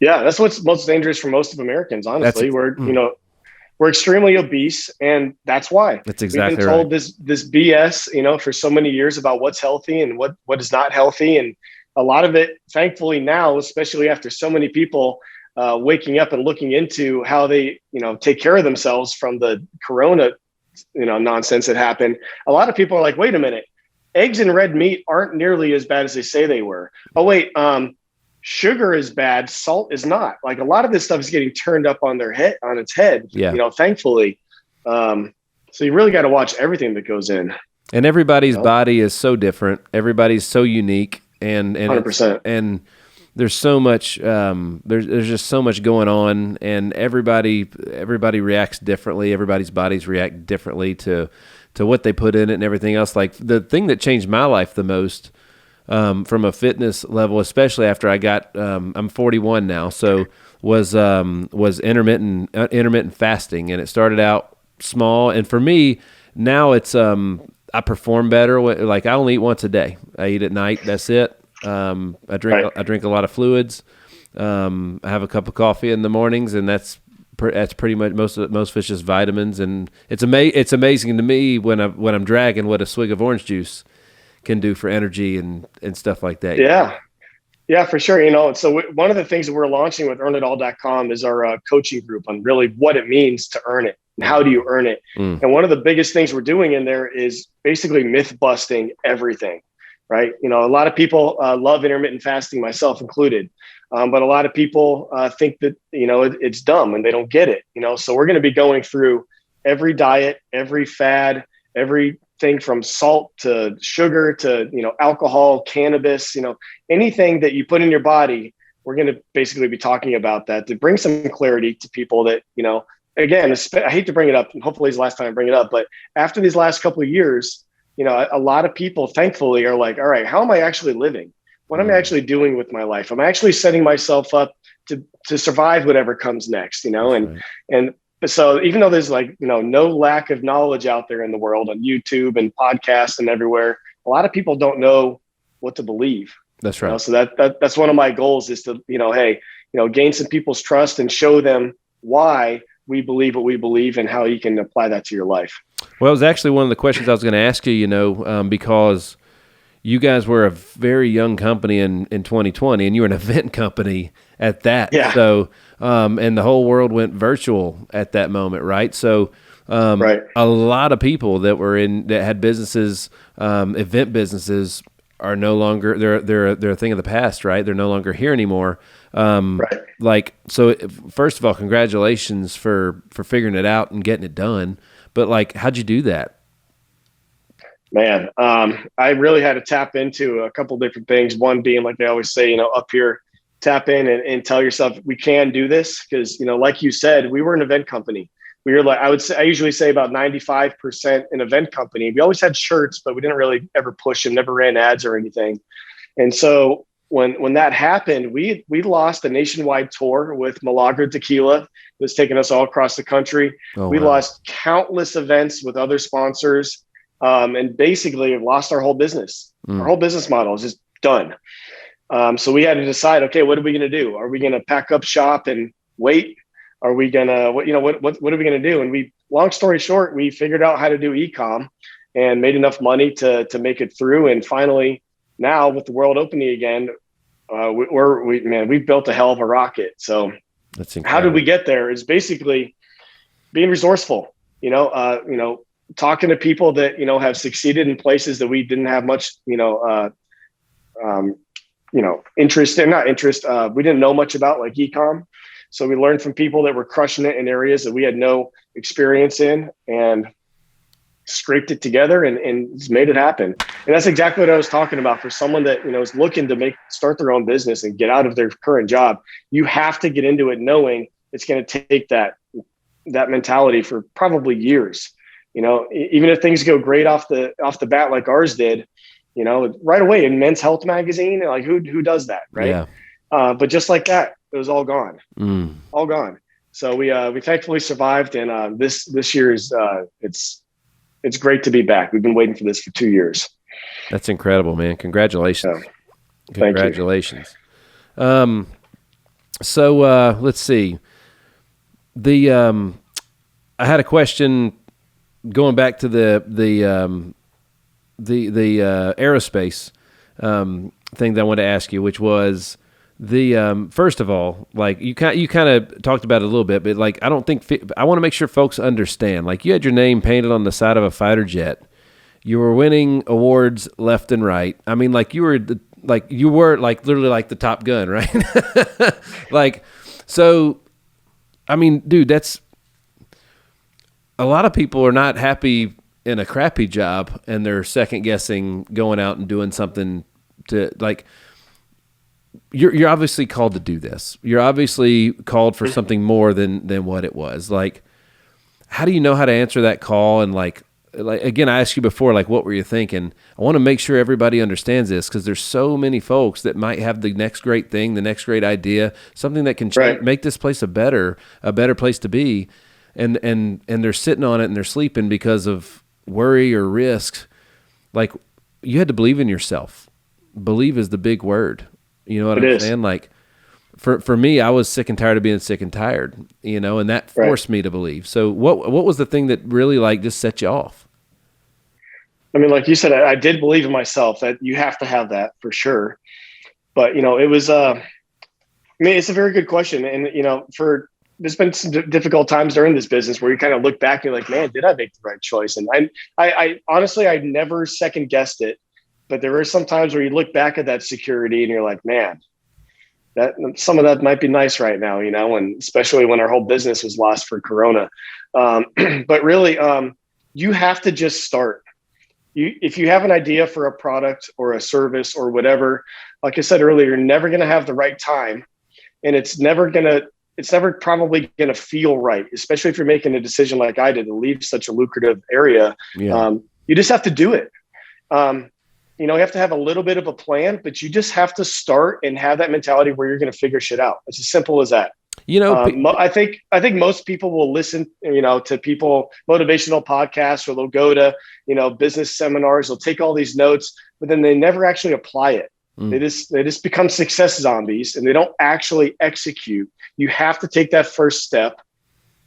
Yeah, that's what's most dangerous for most of Americans. Honestly, we're extremely obese, and that's why. That's exactly We've been told this BS, for so many years about what's healthy and what is not healthy, and a lot of it, thankfully now, especially after so many people waking up and looking into how they, take care of themselves from the corona, nonsense that happened. A lot of people are like, wait a minute, eggs and red meat aren't nearly as bad as they say they were. Oh, wait, sugar is bad. Salt is not. Like, a lot of this stuff is getting turned up on its head, thankfully. So you really got to watch everything that goes in. And everybody's body is so different. Everybody's so unique. And 100%. And there's so much, there's just so much going on, and everybody reacts differently. Everybody's bodies react differently to what they put in it and everything else. Like, the thing that changed my life the most, from a fitness level, especially after I got, I'm 41 now, so was intermittent fasting, and it started out small. And for me now, it's I perform better. Like, I only eat once a day. I eat at night. That's it. I drink a lot of fluids. I have a cup of coffee in the mornings, and that's pretty much most of it's just vitamins. And it's amazing to me when I'm dragging what a swig of orange juice can do for energy and stuff like that. Yeah, for sure. So one of the things that we're launching with earnitall.com is our coaching group on really what it means to earn it. And how do you earn it? And one of the biggest things we're doing in there is basically myth busting everything, right? A lot of people love intermittent fasting, myself included. But a lot of people think that, it's dumb and they don't get it, So we're going to be going through every diet, every fad, everything from salt to sugar to, alcohol, cannabis, anything that you put in your body. We're going to basically be talking about that to bring some clarity to people that, again, I hate to bring it up, and hopefully it's the last time I bring it up, but after these last couple of years, a lot of people, thankfully, are like, all right, how am I actually living? What am I actually doing with my life? Am I actually setting myself up to survive whatever comes next, And so even though there's no lack of knowledge out there in the world on YouTube and podcasts and everywhere, a lot of people don't know what to believe. That's right. So that's one of my goals is to, gain some people's trust and show them why we believe what we believe and how you can apply that to your life. Well, it was actually one of the questions I was going to ask you, because you guys were a very young company in 2020, and you were an event company at that. Yeah. So, and the whole world went virtual at that moment, right? So, a lot of people that had businesses, event businesses, are no longer, they're a thing of the past, right? They're no longer here anymore. So first of all, congratulations for figuring it out and getting it done. But how'd you do that? Man, I really had to tap into a couple different things. One being, like they always say, up here, tap in and tell yourself we can do this. Because, like you said, we were an event company. We were I usually say about 95% an event company. We always had shirts, but we didn't really ever push them, never ran ads or anything. And so when that happened, we lost a nationwide tour with Milagro Tequila that's taken us all across the country. Oh, We wow. lost countless events with other sponsors, and basically lost our whole business. Our whole business model is just done. So we had to decide, okay, what are we going to do? Are we going to pack up shop and wait? Are we going to, what are we going to do? And long story short, we figured out how to do e-com and made enough money to make it through. And finally, now with the world opening again, we've built a hell of a rocket. So That's how did we get there? Is basically being resourceful, talking to people that, have succeeded in places that we didn't have much, interest in, not interest. We didn't know much about, like e-com. So we learned from people that were crushing it in areas that we had no experience in, and scraped it together and made it happen. And that's exactly what I was talking about. For someone that, is looking to start their own business and get out of their current job, you have to get into it knowing it's going to take that mentality for probably years. Even if things go great off the bat, like ours did, right away in Men's Health magazine, like who does that, right? Yeah. But just like that, it was all gone, all gone. So we thankfully survived, and this year is it's great to be back. We've been waiting for this for 2 years. That's incredible, man. Congratulations. Congratulations. So let's see. I had a question going back to the aerospace thing that I wanted to ask you, which was first of all, like you kind of talked about it a little bit, but like I want to make sure folks understand. Like you had your name painted on the side of a fighter jet. You were winning awards left and right. I mean, like you were literally like the Top Gun, right? Like, so, I mean, dude, that's a lot of people are not happy in a crappy job, and they're second guessing going out and doing something to like. You're obviously called to do this. You're obviously called for something more than what it was. Like, how do you know how to answer that call? And like again, I asked you before, like, what were you thinking? I want to make sure everybody understands this, because there's so many folks that might have the next great thing, the next great idea, something that can make this place a better place to be, and they're sitting on it and they're sleeping because of worry or risk. Like, you had to believe in yourself. Believe is the big word. You know what I'm saying? Like, for me, I was sick and tired of being sick and tired, and that forced me to believe. So what was the thing that really like just set you off? I mean, like you said, I did believe in myself. That you have to have that for sure. But, it was, it's a very good question. And, there's been some difficult times during this business where you kind of look back and you're like, man, did I make the right choice? And I honestly, I never second guessed it. But there are some times where you look back at that security and you're like, man, that some of that might be nice right now, and especially when our whole business was lost for Corona. But really, you have to just start. If you have an idea for a product or a service or whatever, like I said earlier, you're never going to have the right time, and it's never probably going to feel right, especially if you're making a decision like I did to leave such a lucrative area. Yeah. You just have to do it. You have to have a little bit of a plan, but you just have to start and have that mentality where you're going to figure shit out. It's as simple as that. I think most people will listen, to people, motivational podcasts, or they'll go to, business seminars. They'll take all these notes, but then they never actually apply it. They just become success zombies, and they don't actually execute. You have to take that first step,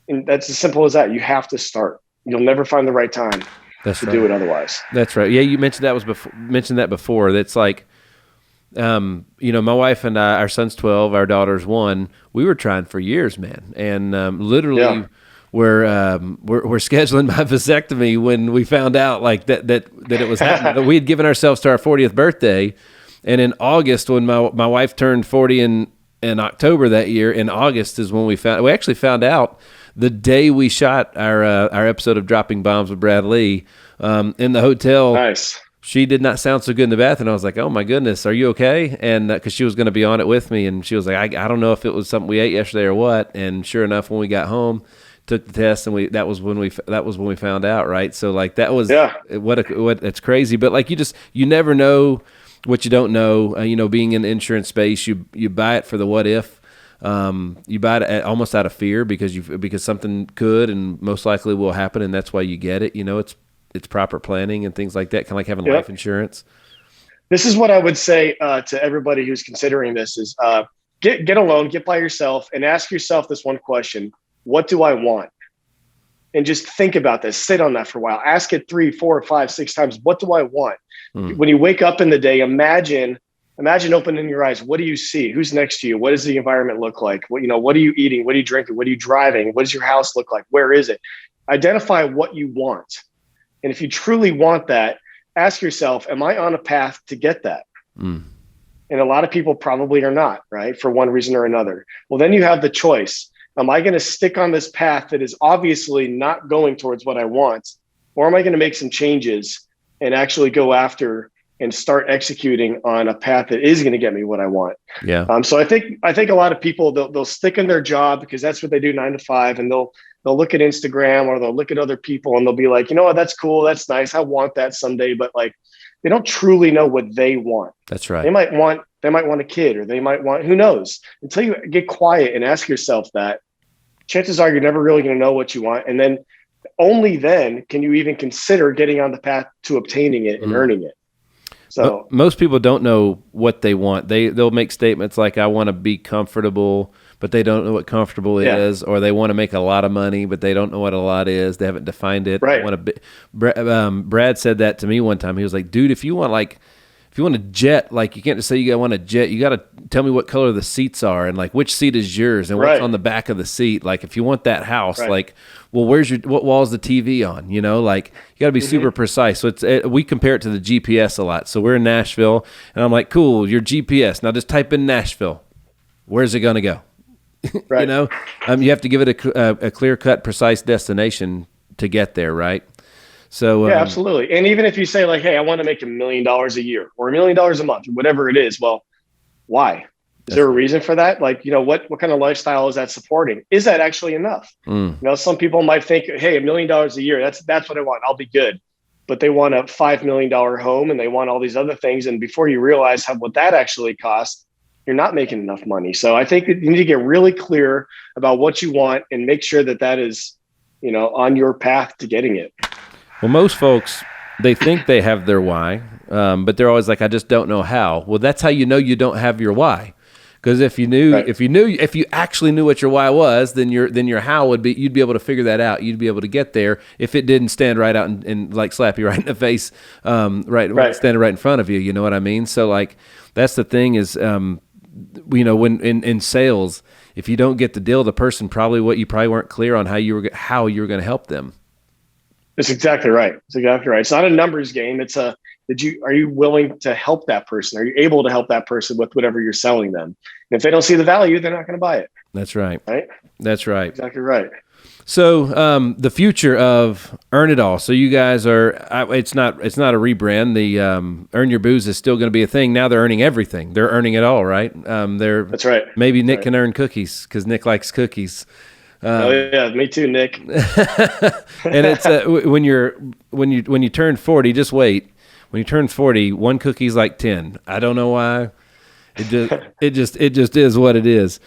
and that's as simple as that. You have to start. You'll never find the right time. That's to do it otherwise. That's right. Yeah, you mentioned that before. That's like, my wife and I, our son's 12, our daughter's 1. We were trying for years, man, and literally, we're scheduling my vasectomy when we found out like that it was happening. We had given ourselves to our 40th birthday, and in August, when my wife turned 40 in October that year, in August is when we actually found out. The day we shot our episode of Dropping Bombs with Brad Lee in the hotel, nice. She did not sound so good in the bathroom. I was like, "Oh my goodness, are you okay?" And because she was going to be on it with me, and she was like, "I don't know if it was something we ate yesterday or what." And sure enough, when we got home, took the test, and that was when we found out, right? So like that was it's crazy, but like you never know what you don't know. Being in the insurance space, you buy it for the what if. You buy it almost out of fear because something could and most likely will happen, and that's why you get it. It's proper planning and things like that, kind of like having life insurance. This is what I would say to everybody who's considering this: is get alone, get by yourself, and ask yourself this one question: what do I want? And just think about this. Sit on that for a while. Ask it 3, 4, 5, 6 times. What do I want? When you wake up in the day, imagine opening your eyes. What do you see? Who's next to you? What does the environment look like? What are you eating? What are you drinking? What are you driving? What does your house look like? Where is it? Identify what you want. And if you truly want that, ask yourself, am I on a path to get that? And a lot of people probably are not, right? For one reason or another. Well, then you have the choice. Am I going to stick on this path that is obviously not going towards what I want? Or am I going to make some changes and actually go after and start executing on a path that is going to get me what I want? Yeah. So I think a lot of people, they'll stick in their job because that's what they do 9 to 5, and they'll look at Instagram or they'll look at other people and they'll be like, that's cool. That's nice. I want that someday. But like, they don't truly know what they want. That's right. They might want a kid, or they might want, who knows? Until you get quiet and ask yourself that, chances are you're never really going to know what you want. And then only then can you even consider getting on the path to obtaining it and earning it. So most people don't know what they want. They'll make statements like, I want to be comfortable, but they don't know what comfortable is, or they want to make a lot of money, but they don't know what a lot is. They haven't defined it. Right. Brad said that to me one time. He was like, dude, if you want a jet, like you can't just say you want a jet. You got to tell me what color the seats are and like which seat is yours and what's on the back of the seat. Like if you want that house, like, well, what wall's the TV on? Like you got to be super precise. So we compare it to the GPS a lot. So we're in Nashville and I'm like, cool, your GPS. Now just type in Nashville. Where's it going to go? Right. You have to give it a clear cut, precise destination to get there. Right. So yeah, absolutely. And even if you say like, hey, I want to make $1 million a year or $1 million a month, whatever it is. Well, why? Is there a reason for that? Like, what kind of lifestyle is that supporting? Is that actually enough? Some people might think, hey, $1 million a year, that's what I want. I'll be good. But they want a $5 million home and they want all these other things. And before you realize what that actually costs, you're not making enough money. So I think that you need to get really clear about what you want and make sure that is, on your path to getting it. Well, most folks, they think they have their why, but they're always like, I just don't know how. Well, that's how you know you don't have your why. Because if you actually knew what your why was, then your how would be, you'd be able to figure that out. You'd be able to get there if it didn't stand right out and like slap you right in the face, standing right in front of you. You know what I mean? So like, that's the thing is, when in sales, if you don't get the deal, the person probably weren't clear on how you were going to help them. That's exactly right. It's not a numbers game. It's are you willing to help that person? Are you able to help that person with whatever you're selling them? And if they don't see the value, they're not going to buy it. That's right. Right. That's right. Exactly right. So the future of Earn It All. So you guys it's not a rebrand. The Earn Your Booze is still going to be a thing. Now they're earning everything. They're earning it all, right? That's right. Maybe Nick can earn cookies because Nick likes cookies. Oh yeah, me too, Nick. And it's when you turn 40, just wait. When you turn 40, one cookie's like 10. I don't know why. It just is what it is.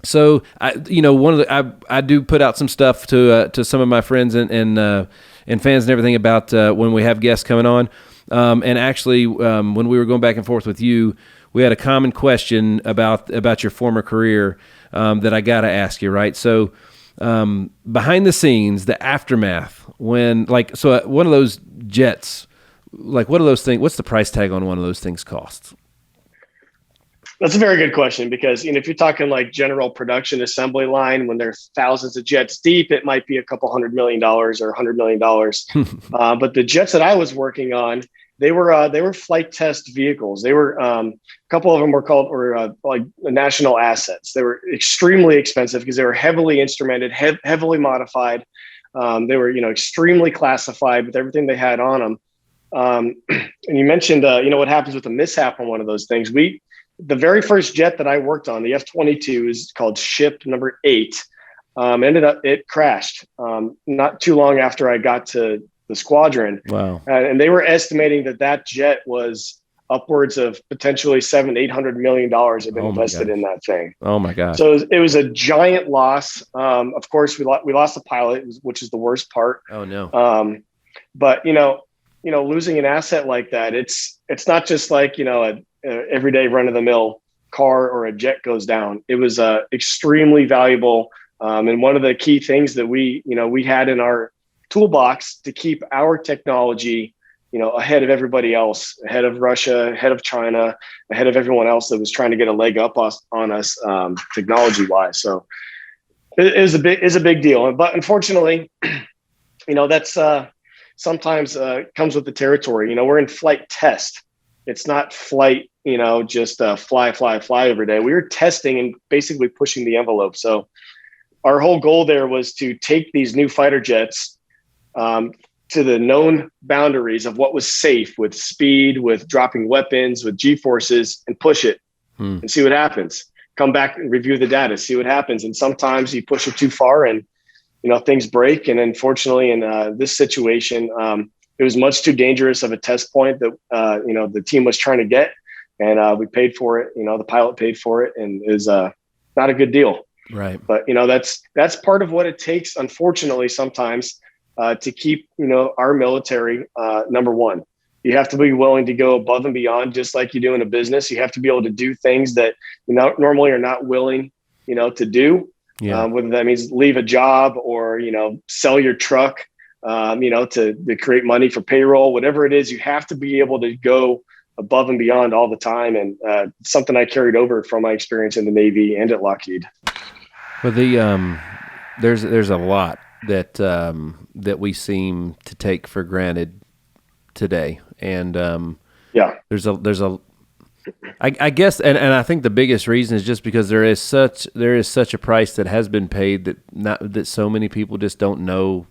So I do put out some stuff to some of my friends and fans and everything about when we have guests coming on. And actually, when we were going back and forth with you, we had a common question about your former career that I got to ask you, right? So behind the scenes, the aftermath, one of those jets, like what are those things? What's the price tag on one of those things cost? That's a very good question because if you're talking like general production assembly line, when there's thousands of jets deep, it might be a couple $100 million or $100 million. But the jets that I was working on, they were flight test vehicles. They were a couple of them were called like national assets. They were extremely expensive because they were heavily instrumented, heavily modified. They were extremely classified with everything they had on them. And you mentioned what happens with a mishap on one of those things. The very first jet that I worked on, the F-22, is called ship number 8. It crashed not too long after I got to the squadron. Wow. And they were estimating that jet was upwards of potentially $700-800 million had been invested in that thing. Oh my gosh. So it was a giant loss. Of course, we lost the pilot, which is the worst part. Oh no. But losing an asset like that, it's not just like, a everyday run of the mill car or a jet goes down. It was extremely valuable. And one of the key things that we had in our toolbox to keep our technology, ahead of everybody else, ahead of Russia, ahead of China, ahead of everyone else that was trying to get a leg up on us technology wise. So it is a big deal. But unfortunately, that's sometimes comes with the territory. We're in flight test. It's not flight, just fly every day. We were testing and basically pushing the envelope. So our whole goal there was to take these new fighter jets to the known boundaries of what was safe with speed, with dropping weapons, with G-forces, and push it and see what happens. Come back and review the data, see what happens. And sometimes you push it too far and, things break. And unfortunately, in this situation, it was much too dangerous of a test point that, the team was trying to get. And we paid for it. The pilot paid for it, and it was not a good deal. Right. But, that's part of what it takes, unfortunately, sometimes to keep, our military number one. You have to be willing to go above and beyond, just like you do in a business. You have to be able to do things that normally are not willing, to do. Yeah. Whether that means leave a job or, sell your truck, to create money for payroll, whatever it is, you have to be able to go above and beyond all the time. And something I carried over from my experience in the Navy and at Lockheed. Well, there's a lot that we seem to take for granted today, and there's a I guess, and I think the biggest reason is just because there is such a price that has been paid that so many people just don't know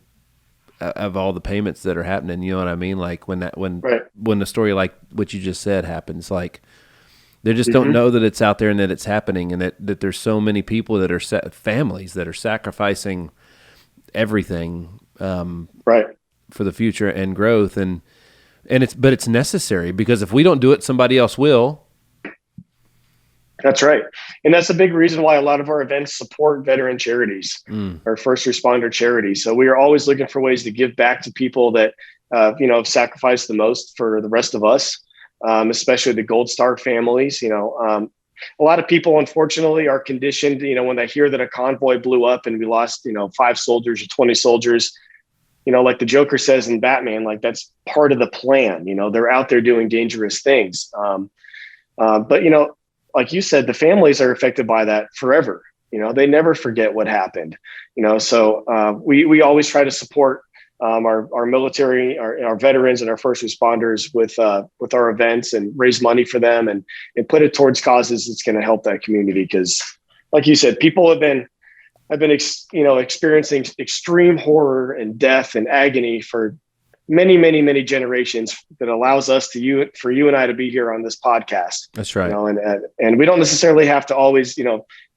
of all the payments that are happening. You know what I mean? Like when the story like what you just said happens, like they just don't know that it's out there and that it's happening, and that there's so many people that are families that are sacrificing everything for the future and growth, and it's necessary, because if we don't do it, somebody else will. That's right. And that's a big reason why a lot of our events support veteran charities or first responder charities. So we are always looking for ways to give back to people that, have sacrificed the most for the rest of us, especially the Gold Star families. A lot of people, unfortunately, are conditioned, when they hear that a convoy blew up and we lost, 5 soldiers or 20 soldiers, like the Joker says in Batman, like that's part of the plan. They're out there doing dangerous things. But, like you said, the families are affected by that forever. They never forget what happened. So we always try to support our military, our veterans, and our first responders with our events, and raise money for them and put it towards causes that's going to help that community. Because, like you said, people have been experiencing extreme horror and death and agony for many, many, many generations that allows us for you and I to be here on this podcast. That's right. And we don't necessarily have to always,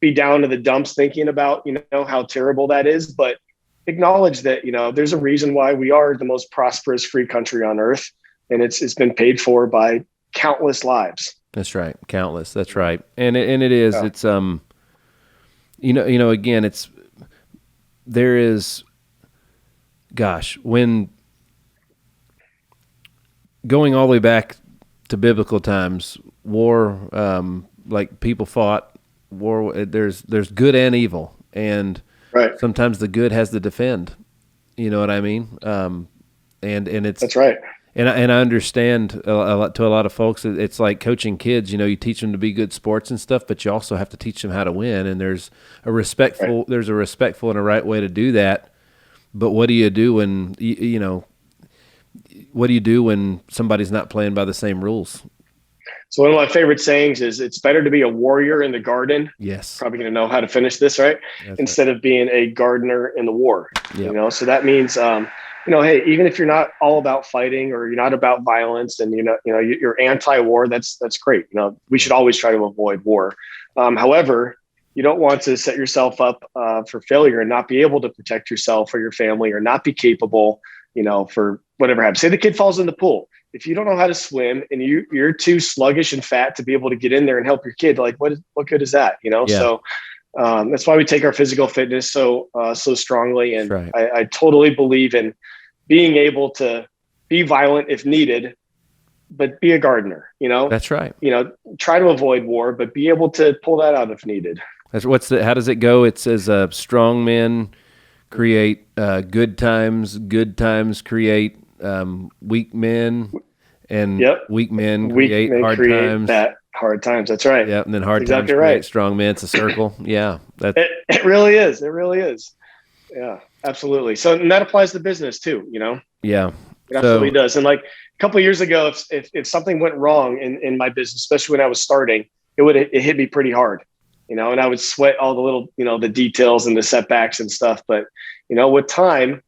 be down to the dumps thinking about, how terrible that is, but acknowledge that, there's a reason why we are the most prosperous free country on earth. And it's been paid for by countless lives. That's right. Countless. That's right. And it is, it's, again, there is, gosh, when going all the way back to biblical times, war, like people fought war. There's good and evil, and sometimes the good has to defend. You know what I mean? And it's that's right. And I understand a lot to a lot of folks. It's like coaching kids. You teach them to be good sports and stuff, but you also have to teach them how to win. And there's a respectful and a right way to do that. But what do you do when what do you do when somebody's not playing by the same rules? So one of my favorite sayings is, it's better to be a warrior in the garden. Yes. Probably going to know how to finish this, right? Instead of being a gardener in the war. Yep. So that means, hey, even if you're not all about fighting or you're not about violence and, you're anti-war, that's great. We should always try to avoid war. However, you don't want to set yourself up for failure and not be able to protect yourself or your family, or not be capable for whatever happens. Say the kid falls in the pool. If you don't know how to swim and you're too sluggish and fat to be able to get in there and help your kid, like what good is that? Yeah. So that's why we take our physical fitness so strongly. And right. I totally believe in being able to be violent if needed, but be a gardener, That's right. Try to avoid war, but be able to pull that out if needed. How does it go? It says, strong men create good times create weak men, and weak men create hard times. That's right. Yeah, and then hard times create strong men. It's a circle. Yeah, it really is. It really is. Yeah, absolutely. So and that applies to business too. Yeah, it absolutely does. And like a couple of years ago, if something went wrong in my business, especially when I was starting, it hit me pretty hard. And I would sweat all the little, the details and the setbacks and stuff. But, with time,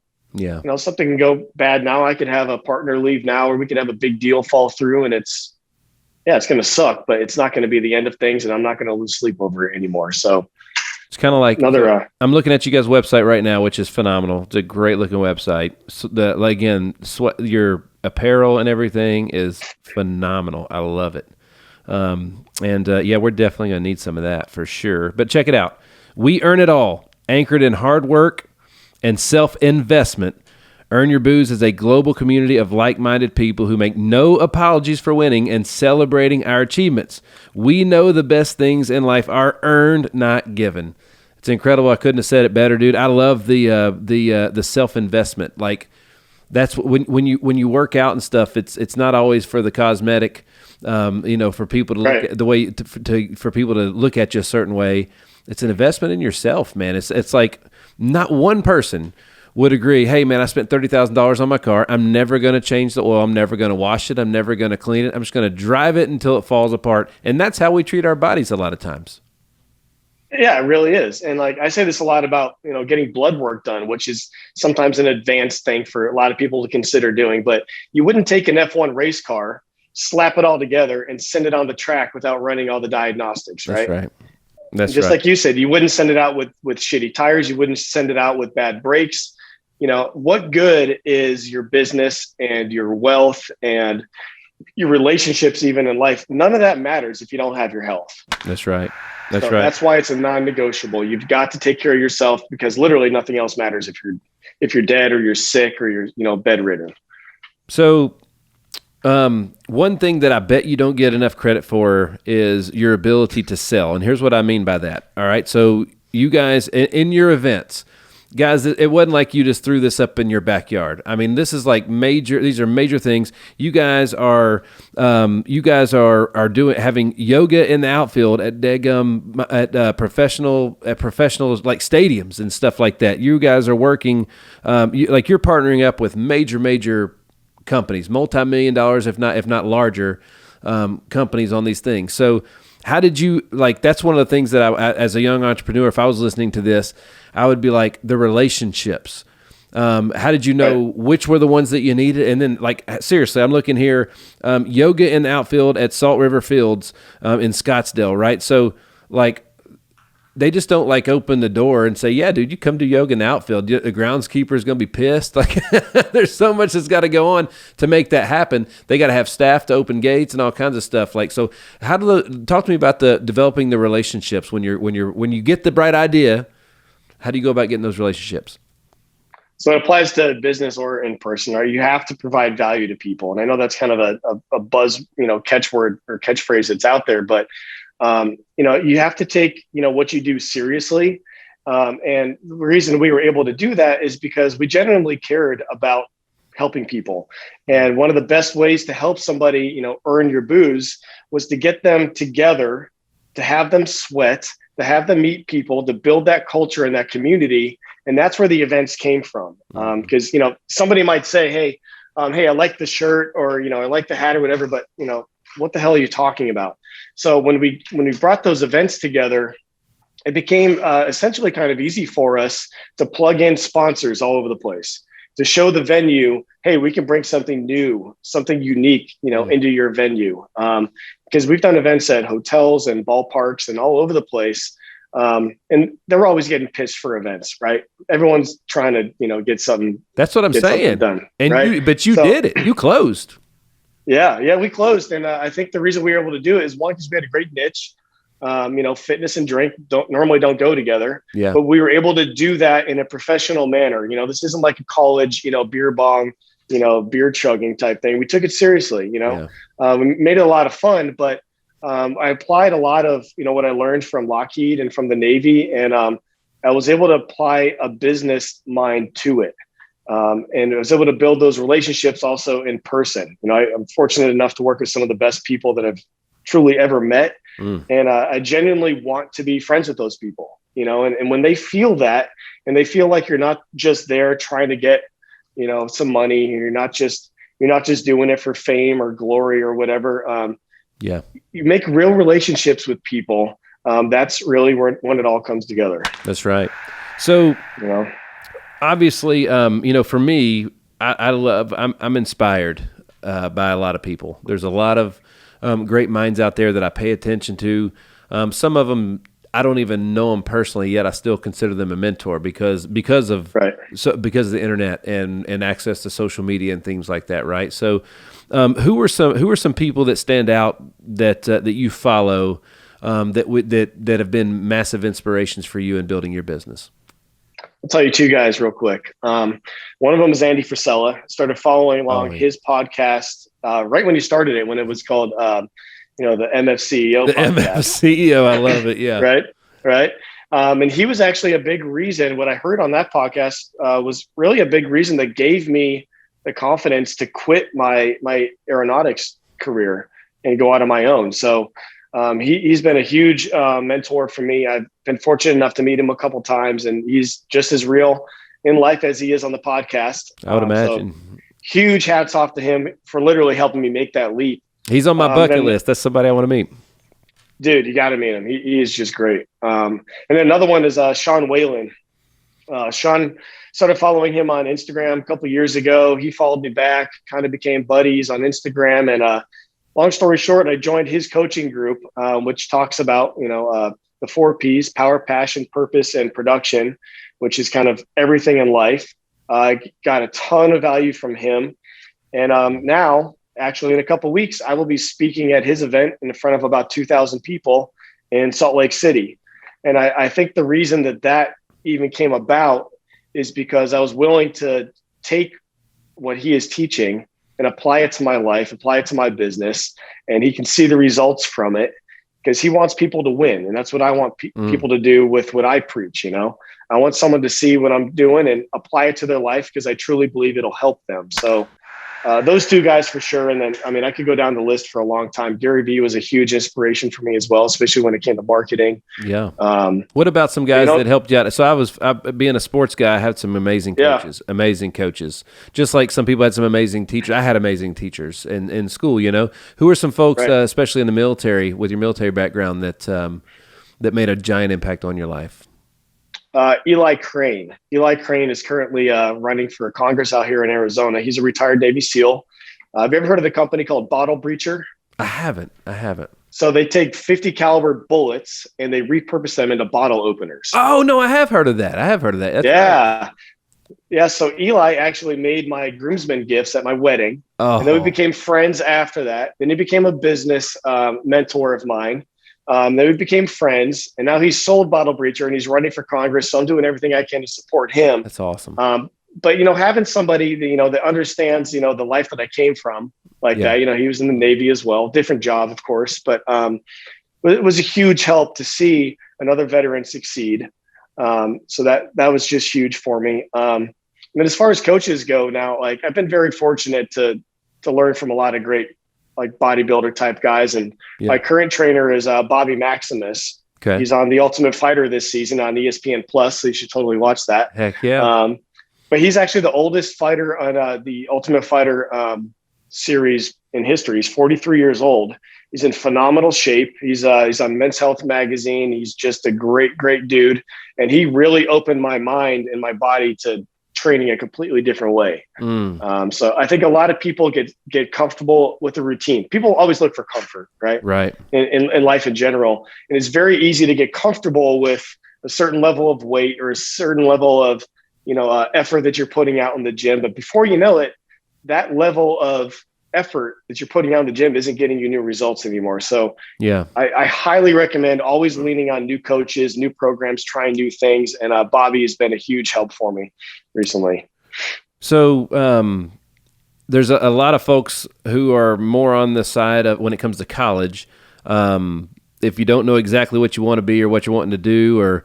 something can go bad now. I could have a partner leave now, or we could have a big deal fall through, and it's going to suck, but it's not going to be the end of things, and I'm not going to lose sleep over it anymore. So it's kind of like I'm looking at you guys' website right now, which is phenomenal. It's a great looking website. So your apparel and everything is phenomenal. I love it. We're definitely going to need some of that for sure. But check it out. We earn it all, anchored in hard work and self-investment. Earn Your Booze is a global community of like-minded people who make no apologies for winning and celebrating our achievements. We know the best things in life are earned, not given. It's incredible. I couldn't have said it better, dude. I love the self-investment. Like that's when you work out and stuff. It's not always for the cosmetic. For people to look at the way for people to look at you a certain way. It's an investment in yourself, man. It's like not one person would agree, hey man, I spent $30,000 on my car. I'm never going to change the oil. I'm never going to wash it. I'm never going to clean it. I'm just going to drive it until it falls apart. And that's how we treat our bodies a lot of times. Yeah, it really is. And like I say this a lot about, getting blood work done, which is sometimes an advanced thing for a lot of people to consider doing. But you wouldn't take an F1 race car, slap it all together and send it on the track without running all the diagnostics, right? That's right. That's just like you said, you wouldn't send it out with shitty tires. You wouldn't send it out with bad brakes. What good is your business and your wealth and your relationships, even in life? None of that matters if you don't have your health. That's right. That's right. That's why it's a non-negotiable. You've got to take care of yourself, because literally nothing else matters if you're dead or you're sick or you're bedridden. So one thing that I bet you don't get enough credit for is your ability to sell. And here's what I mean by that. All right. So you guys in your events, guys, it wasn't like you just threw this up in your backyard. I mean, this is like these are major things. You guys are having yoga in the outfield at professional like stadiums and stuff like that. You guys are working, you're partnering up with major companies, multi-million dollars, if not larger, companies on these things. So how did you, that's one of the things that I, as a young entrepreneur, if I was listening to this, I would be like, the relationships. How did you know which were the ones that you needed? And then seriously, I'm looking here, yoga in the outfield at Salt River Fields, in Scottsdale. Right. So they just don't open the door and say, yeah, dude, you come to yoga in the outfield. The groundskeeper is going to be pissed. There's so much that's got to go on to make that happen. They got to have staff to open gates and all kinds of stuff. So talk to me about developing the relationships when you get the bright idea. How do you go about getting those relationships? So it applies to business or in person, right? You have to provide value to people. And I know that's kind of a buzz, catchword or catchphrase that's out there, but you have to take, what you do seriously. And the reason we were able to do that is because we genuinely cared about helping people. And one of the best ways to help somebody, earn your booze was to get them together, to have them sweat, to have them meet people, to build that culture and that community. And that's where the events came from. Because, somebody might say, hey, I like the shirt, or, I like the hat or whatever, but, what the hell are you talking about? So when we brought those events together, it became essentially kind of easy for us to plug in sponsors all over the place, to show the venue, hey, we can bring something new, something unique, into your venue. Because we've done events at hotels and ballparks and all over the place. And they're always getting pitched for events, right? Everyone's trying to, get something. That's what I'm saying. Done, and right? but you did it. You closed. Yeah, we closed. And I think the reason we were able to do it is one, because we had a great niche. Fitness and drink don't go together. Yeah. But we were able to do that in a professional manner. This isn't like a college, beer bong, beer chugging type thing. We took it seriously, Yeah. We made it a lot of fun, but I applied a lot of, what I learned from Lockheed and from the Navy. And I was able to apply a business mind to it. And I was able to build those relationships also in person. I'm fortunate enough to work with some of the best people that I've truly ever met. And I genuinely want to be friends with those people, and when they feel that, and they feel like you're not just there trying to get, some money, you're not just doing it for fame or glory or whatever. You make real relationships with people. That's really when it all comes together. That's right. So, obviously, for me, I'm inspired by a lot of people. There's a lot of great minds out there that I pay attention to. Some of them, I don't even know them personally yet. I still consider them a mentor because of the internet and access to social media and things like that. Right. So, who are some people that stand out that you follow that have been massive inspirations for you in building your business? I'll tell you two guys real quick. One of them is Andy Frisella. Started following along his podcast right when he started it, when it was called, the MFCEO podcast. MFCEO, I love it. Yeah. Right. And he was actually a big reason. What I heard on that podcast was really a big reason that gave me the confidence to quit my aeronautics career and go out on my own. So he's been a huge mentor for me. I've been fortunate enough to meet him a couple times, and he's just as real in life as he is on the podcast. I would imagine. So huge hats off to him for literally helping me make that leap. He's on my bucket list. That's somebody I want to meet. Dude, you got to meet him. He is just great. And then another one is Sean Whalen. Sean, started following him on Instagram a couple of years ago. He followed me back, kind of became buddies on Instagram. And long story short, I joined his coaching group, which talks about, the 4 Ps: power, passion, purpose, and production, which is kind of everything in life. I got a ton of value from him. And now, actually, in a couple of weeks, I will be speaking at his event in front of about 2,000 people in Salt Lake City. And I think the reason that even came about is because I was willing to take what he is teaching and apply it to my life, apply it to my business, and he can see the results from it, because he wants people to win. And that's what I want people to do with what I preach. I want someone to see what I'm doing and apply it to their life, because I truly believe it'll help them. So those two guys for sure. And then, I could go down the list for a long time. Gary Vee was a huge inspiration for me as well, especially when it came to marketing. Yeah. What about some guys that helped you out? So being a sports guy, I had some amazing coaches, just like some people had some amazing teachers. I had amazing teachers in school, Who are some folks, especially in the military, with your military background, that made a giant impact on your life? Eli Crane. Eli Crane is currently running for Congress out here in Arizona. He's a retired Navy SEAL. Have you ever heard of the company called Bottle Breacher? I haven't. So they take 50 caliber bullets and they repurpose them into bottle openers. Oh, no, I have heard of that. That's right. Yeah. So Eli actually made my groomsmen gifts at my wedding. Oh. And then we became friends after that. Then he became a business mentor of mine. Then we became friends, and now he's sold Bottle Breacher and he's running for Congress. So I'm doing everything I can to support him. That's awesome. But having somebody that understands, the life that I came from that, he was in the Navy as well, different job, of course, but it was a huge help to see another veteran succeed. So that was just huge for me. And then as far as coaches go now, I've been very fortunate to learn from a lot of great bodybuilder type guys. And my current trainer is Bobby Maximus. Okay. He's on The Ultimate Fighter this season on ESPN Plus. So you should totally watch that. Heck yeah. But he's actually the oldest fighter on the Ultimate Fighter series in history. He's 43 years old. He's in phenomenal shape. He's on Men's Health magazine. He's just a great, great dude. And he really opened my mind and my body to training a completely different way. So I think a lot of people get comfortable with the routine. People always look for comfort, right? Right. In life in general. And it's very easy to get comfortable with a certain level of weight or a certain level of, effort that you're putting out in the gym. But before you know it, that level of effort that you're putting out in the gym isn't getting you new results anymore. So yeah, I highly recommend always leaning on new coaches, new programs, trying new things. And Bobby has been a huge help for me recently. So there's a lot of folks who are more on the side of when it comes to college. If you don't know exactly what you want to be or what you're wanting to do, or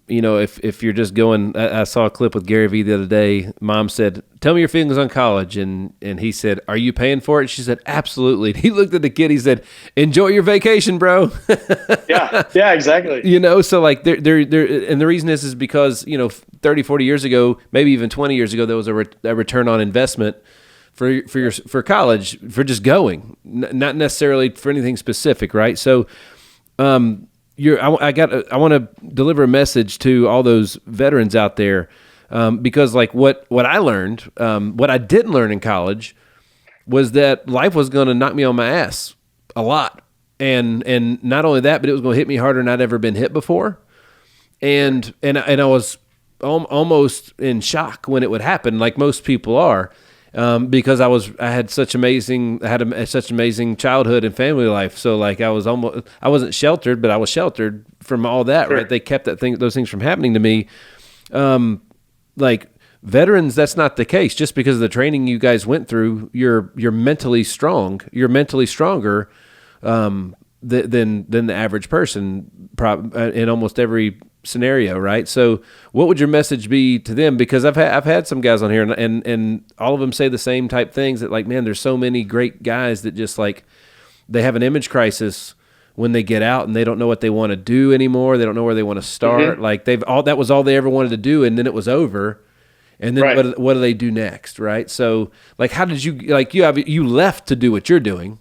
if you're just going, I saw a clip with Gary Vee the other day. Mom said, "Tell me your feelings on college," and he said, "Are you paying for it?" She said, "Absolutely." And he looked at the kid. He said, "Enjoy your vacation, bro." Yeah, exactly. So like there, and the reason is because 30, 40 years ago, maybe even 20 years ago, there was a return on investment for college, for just going, not necessarily for anything specific, right? So, I want to deliver a message to all those veterans out there, because like what I learned, what I didn't learn in college, was that life was going to knock me on my ass a lot, and not only that, but it was going to hit me harder than I'd ever been hit before, and I was almost in shock when it would happen, like most people are. Because I had such amazing childhood and family life. So like I wasn't sheltered, but I was sheltered from all that, Sure. right? They kept those things from happening to me. Like veterans, that's not the case. Just because of the training you guys went through, you're mentally strong. You're mentally stronger, than the average person in almost every scenario, right? So what would your message be to them? Because I've had some guys on here and all of them say the same type things, that like, man, there's so many great guys that just like they have an image crisis when they get out and they don't know what they want to do anymore. They don't know where they want to start. Mm-hmm. Like that was all they ever wanted to do, and then it was over. And then Right. what do they do next, right? So like, how did you left to do what you're doing,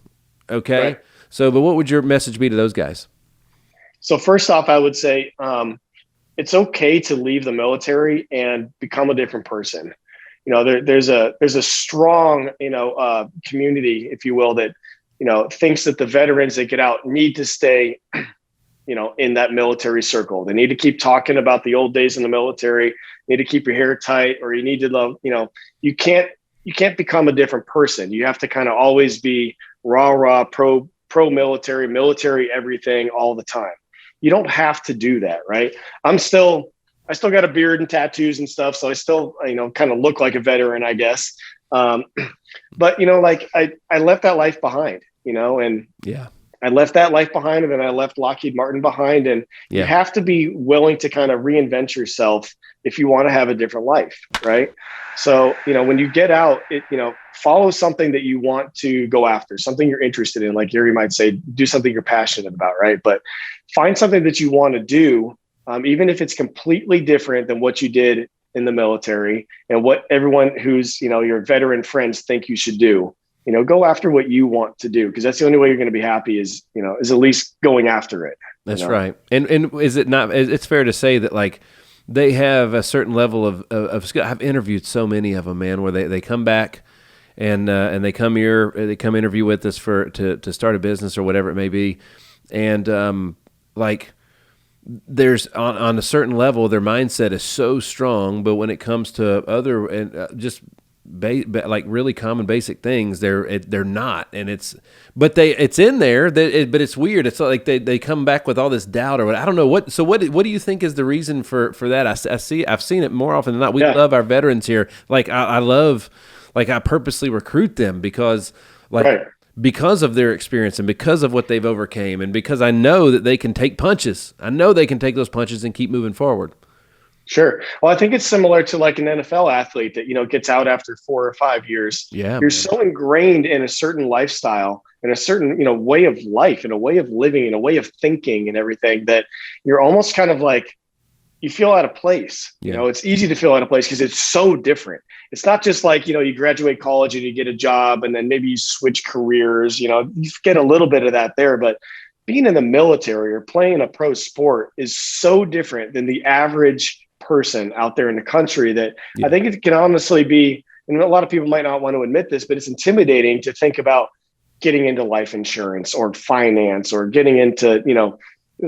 okay? Right. So, but what would your message be to those guys? So first off, I would say it's okay to leave the military and become a different person. There's a strong community, if you will, that thinks that the veterans that get out need to stay in that military circle. They need to keep talking about the old days in the military. You need to keep your hair tight, or you need to love. You can't become a different person. You have to kind of always be rah pro military everything all the time. You don't have to do that, right? I still got a beard and tattoos and stuff, so I still, kind of look like a veteran, I guess. But I left that life behind, and Yeah. I left that life behind, and then I left Lockheed Martin behind, and you have to be willing to kind of reinvent yourself if you want to have a different life, right? So, when you get out, follow something that you want to go after, something you're interested in. Like Gary might say, do something you're passionate about, right? But find something that you want to do, even if it's completely different than what you did in the military and what everyone who's, your veteran friends think you should do. Go after what you want to do, because that's the only way you're going to be happy is at least going after it. That's right. And is it not, it's fair to say that like they have a certain level of skill. I've interviewed so many of them, man, where they come back and they come here, they come interview with us to start a business or whatever it may be. And like there's on a certain level, their mindset is so strong, but when it comes to other and just like really common basic things, they're not, and it's in there, but it's weird. It's like they come back with all this doubt or what, I don't know what. So what do you think is the reason for that? I've seen it more often than not. We love our veterans here. Like I love, like I purposely recruit them because because of their experience and because of what they've overcame, and because I know that they can take punches. I know they can take those punches and keep moving forward. Sure. Well, I think it's similar to like an NFL athlete that, gets out after 4 or 5 years. Yeah, you're so ingrained in a certain lifestyle and a certain, way of life and a way of living and a way of thinking and everything that you're almost kind of like, you feel out of place. Yeah. It's easy to feel out of place because it's so different. It's not just like, you graduate college and you get a job and then maybe you switch careers, you get a little bit of that there, but being in the military or playing a pro sport is so different than the average person out there in the country that Yeah. I think it can honestly be, and a lot of people might not want to admit this, but it's intimidating to think about getting into life insurance or finance or getting into,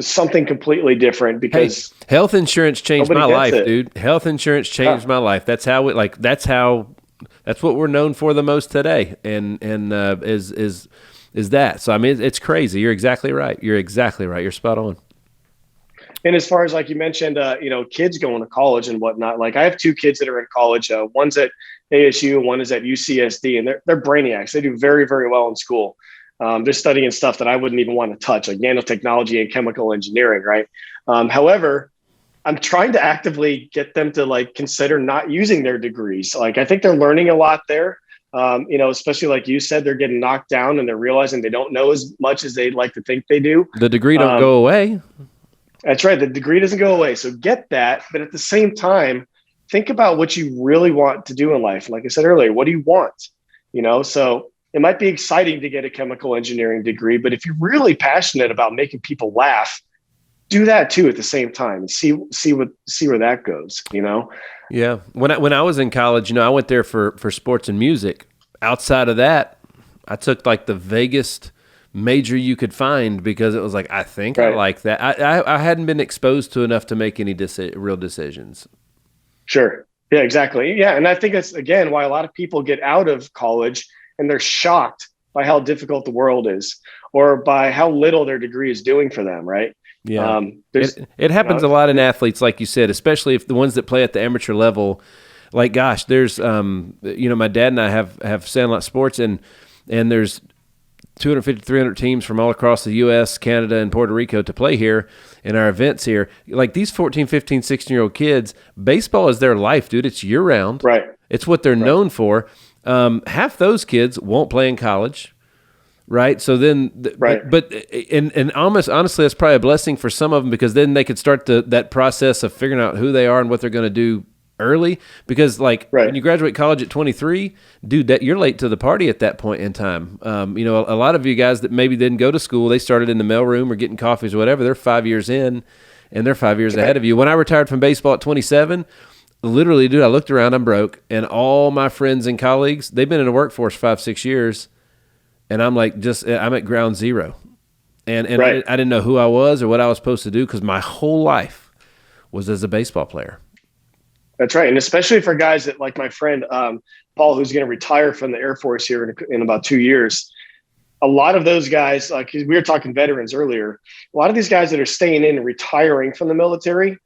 something completely different, because health insurance changed my life, it. dude. Health insurance changed my life. That's how that's what we're known for the most today. And is that. So, I mean, it's crazy. You're exactly right. You're spot on. And as far as like you mentioned, kids going to college and whatnot, like I have two kids that are in college. One's at ASU, one is at UCSD, and they're brainiacs. They do very, very well in school. They're studying stuff that I wouldn't even want to touch, like nanotechnology and chemical engineering, right? However, I'm trying to actively get them to like consider not using their degrees. Like I think they're learning a lot there. Especially like you said, they're getting knocked down and they're realizing they don't know as much as they'd like to think they do. The degree don't go away. That's right. The degree doesn't go away. So get that. But at the same time, think about what you really want to do in life. Like I said earlier, what do you want? So it might be exciting to get a chemical engineering degree, but if you're really passionate about making people laugh, do that too at the same time and see where that goes, Yeah. When I was in college, I went there for sports and music. Outside of that, I took like the vaguest major you could find because it was like, I think right. I like that. I hadn't been exposed to enough to make any real decisions. Sure. Yeah, exactly. Yeah. And I think that's, again, why a lot of people get out of college and they're shocked by how difficult the world is or by how little their degree is doing for them, right? Yeah. It happens a lot in athletes, like you said, especially if the ones that play at the amateur level, like, gosh, there's, my dad and I have Sandlot Sports and there's 250, 300 teams from all across the U.S., Canada, and Puerto Rico to play here in our events here. Like these 14, 15, 16-year-old kids, baseball is their life, dude. It's year-round. Right. It's what they're known for. Half those kids won't play in college, right? So then, but almost honestly, that's probably a blessing for some of them because then they could start that process of figuring out who they are and what they're going to do early. Because when you graduate college at 23, dude, you're late to the party at that point in time. A lot of you guys that maybe didn't go to school, they started in the mailroom or getting coffees or whatever. They're 5 years in, and they're 5 years ahead of you. When I retired from baseball at 27. Literally, dude, I looked around, I'm broke, and all my friends and colleagues, they've been in the workforce 5-6 years, and I'm like, I'm at ground zero. And I didn't know who I was or what I was supposed to do because my whole life was as a baseball player. That's right. And especially for guys that, like my friend, Paul, who's going to retire from the Air Force here in about 2 years, a lot of those guys, like we were talking veterans earlier, a lot of these guys that are staying in and retiring from the military,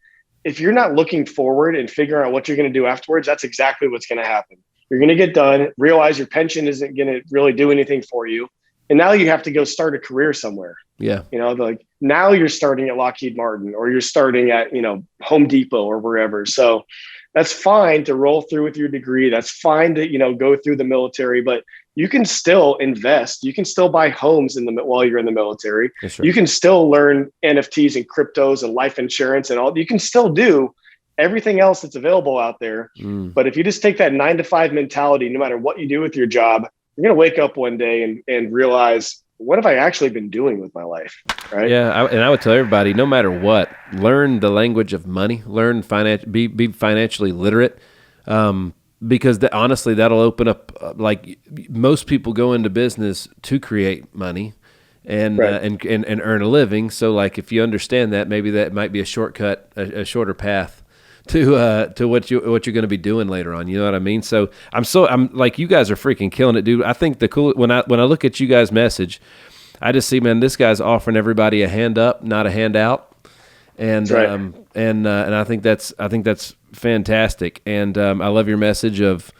if you're not looking forward and figuring out what you're going to do afterwards, that's exactly what's going to happen. You're going to get done, realize your pension isn't going to really do anything for you. And now you have to go start a career somewhere. Yeah. Like now you're starting at Lockheed Martin or you're starting at, Home Depot or wherever. So that's fine to roll through with your degree. That's fine to, go through the military, but you can still invest. You can still buy homes while you're in the military. Right. You can still learn NFTs and cryptos and life insurance and all. You can still do everything else that's available out there. But if you just take that 9-to-5 mentality, no matter what you do with your job, you're going to wake up one day and realize, what have I actually been doing with my life? Right. Yeah. I would tell everybody, no matter what, learn the language of money, learn be financially literate. Because honestly, that'll open up, like most people go into business to create money and earn a living. So like, if you understand that, maybe that might be a shortcut, a shorter path to what you're going to be doing later on. You know what I mean? So I'm like, you guys are freaking killing it, dude. I think when I look at you guys' message, I just see, man, this guy's offering everybody a hand up, not a handout. And and I think that's fantastic. And I love your message of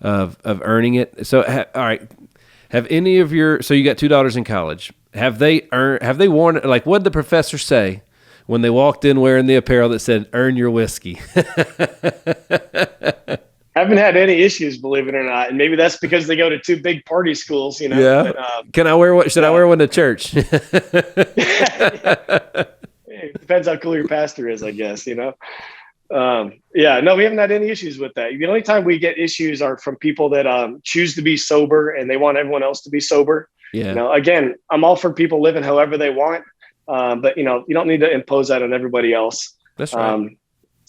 earning it. So all right, have any of so you got 2 daughters in college? Have they worn, like, what did the professor say when they walked in wearing the apparel that said "Earn your whiskey"? Haven't had any issues, believe it or not, and maybe that's because they go to 2 big party schools. Yeah. But, can I wear what? Should I wear one to church? It depends how cool your pastor is, I guess. No, we haven't had any issues with that. The only time we get issues are from people that choose to be sober and they want everyone else to be sober. Yeah. Again, I'm all for people living however they want, but you don't need to impose that on everybody else. That's right.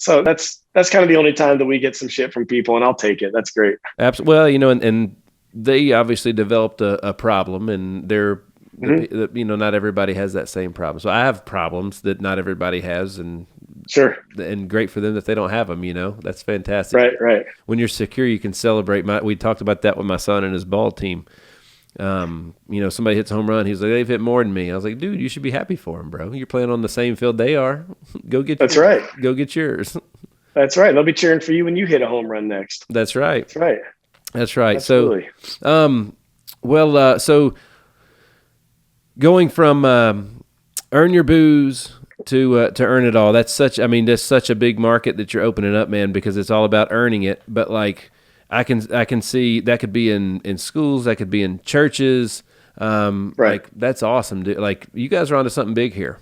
So that's kind of the only time that we get some shit from people, and I'll take it. That's great. Absolutely. Well, you know, and they obviously developed a problem, and not everybody has that same problem. So I have problems that not everybody has, and sure, and great for them that they don't have them. You know, that's fantastic. Right. When you're secure, you can celebrate. We talked about that with my son and his ball team. Somebody hits a home run. He's like, they've hit more than me. I was like, dude, you should be happy for them, bro. You're playing on the same field they are. Go get That's yours. right. Go get yours. That's right. They'll be cheering for you when you hit a home run next. That's right. That's right. That's right. Absolutely. So going from earn your booze to earn it all. That's such a big market that you're opening up, man, because it's all about earning it. But like, I can see that could be in schools, that could be in churches. Right. Like, that's awesome. Dude. Like, you guys are onto something big here.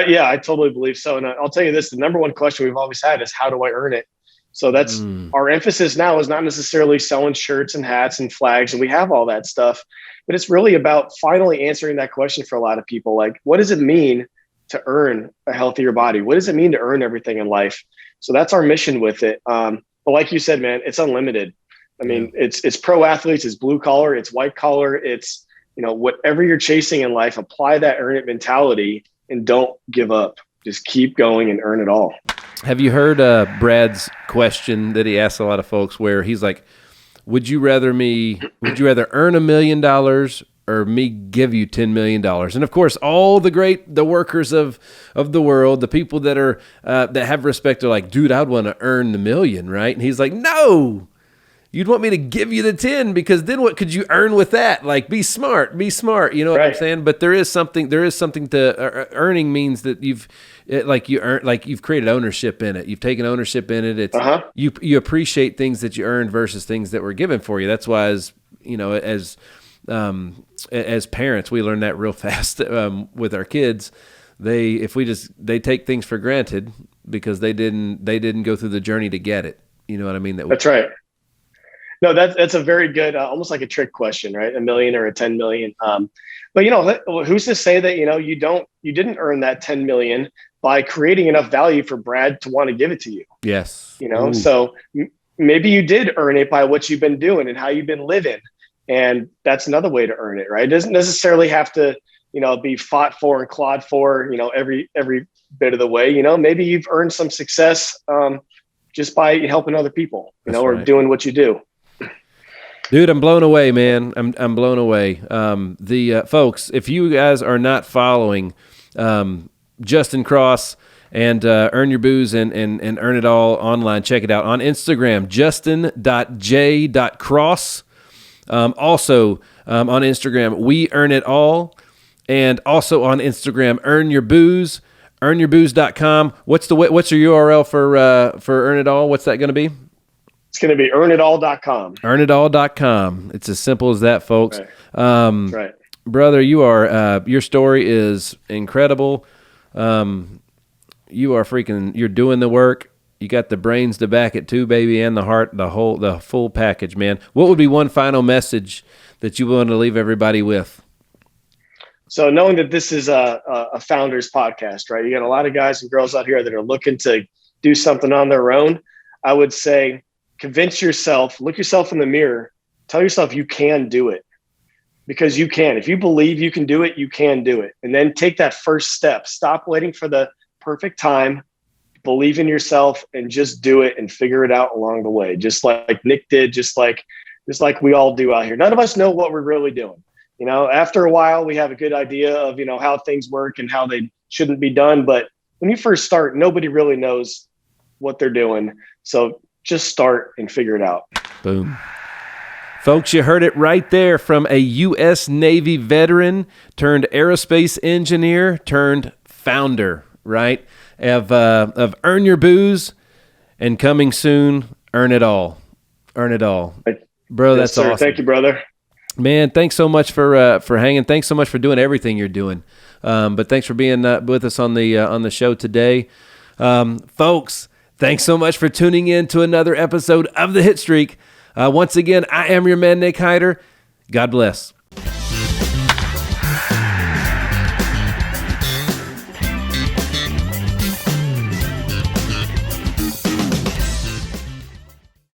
Yeah, I totally believe so. And I'll tell you this, the number one question we've always had is, how do I earn it? So that's our emphasis now, is not necessarily selling shirts and hats and flags, and we have all that stuff, but it's really about finally answering that question for a lot of people. Like, what does it mean to earn a healthier body? What does it mean to earn everything in life? So that's our mission with it. But like you said, man, it's unlimited. I mean, it's pro athletes, it's blue collar, it's white collar, it's, whatever you're chasing in life, apply that earn it mentality and don't give up. Just keep going and earn it all. Have you heard Brad's question that he asks a lot of folks, where he's like, would you rather earn $1 million or me give you $10 million? And of course, all the workers of the world, the people that are that have respect, are like, dude, I'd want to earn the million, right? And he's like, no, you'd want me to give you the 10, because then what could you earn with that? Like, be smart. You know what I'm saying? But there is something to earning means that you've created ownership in it. You've taken ownership in it. It's you appreciate things that you earned versus things that were given for you. That's why, as parents, we learn that real fast with our kids. They take things for granted because they didn't go through the journey to get it. You know what I mean? That's right. No, that's a very good, almost like a trick question, right? $1 million or a 10 million. But who's to say that, you didn't earn that 10 million by creating enough value for Brad to want to give it to you? Yes. So maybe you did earn it by what you've been doing and how you've been living. And that's another way to earn it, right? It doesn't necessarily have to, be fought for and clawed for, every bit of the way. Maybe you've earned some success just by helping other people, or doing what you do. Dude, I'm blown away, man. I'm blown away. The folks, if you guys are not following Justin Cross and Earn Your Booze and Earn It All online, check it out on Instagram, justin.j.cross. Also on Instagram, We Earn It All, and also on Instagram, Earn Your Booze, earnyourbooze.com. What's your URL for Earn It All? What's that going to be? It's going to be earnitall.com. Earnitall.com. It's as simple as that, folks. Right. Right. Brother, your story is incredible. You are you're doing the work. You got the brains to back it too, baby, and the heart, the full package, man. What would be one final message that you want to leave everybody with? So knowing that this is a founders podcast, right? You got a lot of guys and girls out here that are looking to do something on their own. I would say, convince yourself, look yourself in the mirror, tell yourself you can do it, because you can. If you believe you can do it, you can do it. And then take that first step. Stop waiting for the perfect time. Believe in yourself and just do it and figure it out along the way. Just like Nick did, just like we all do out here. None of us know what we're really doing. After a while, we have a good idea of, how things work and how they shouldn't be done. But when you first start, nobody really knows what they're doing. So just start and figure it out. Boom. Folks, you heard it right there from a U.S. Navy veteran turned aerospace engineer turned founder, right? Of Earn Your Booze, and coming soon, Earn It All. Earn It All. Bro, Yes, that's sir. awesome. Thank you, brother. Man, thanks so much for hanging. Thanks so much for doing everything you're doing. But thanks for being with us on the show today. Folks, thanks so much for tuning in to another episode of the Hitstreak. Once again, I am your man, Nick Hyder. God bless.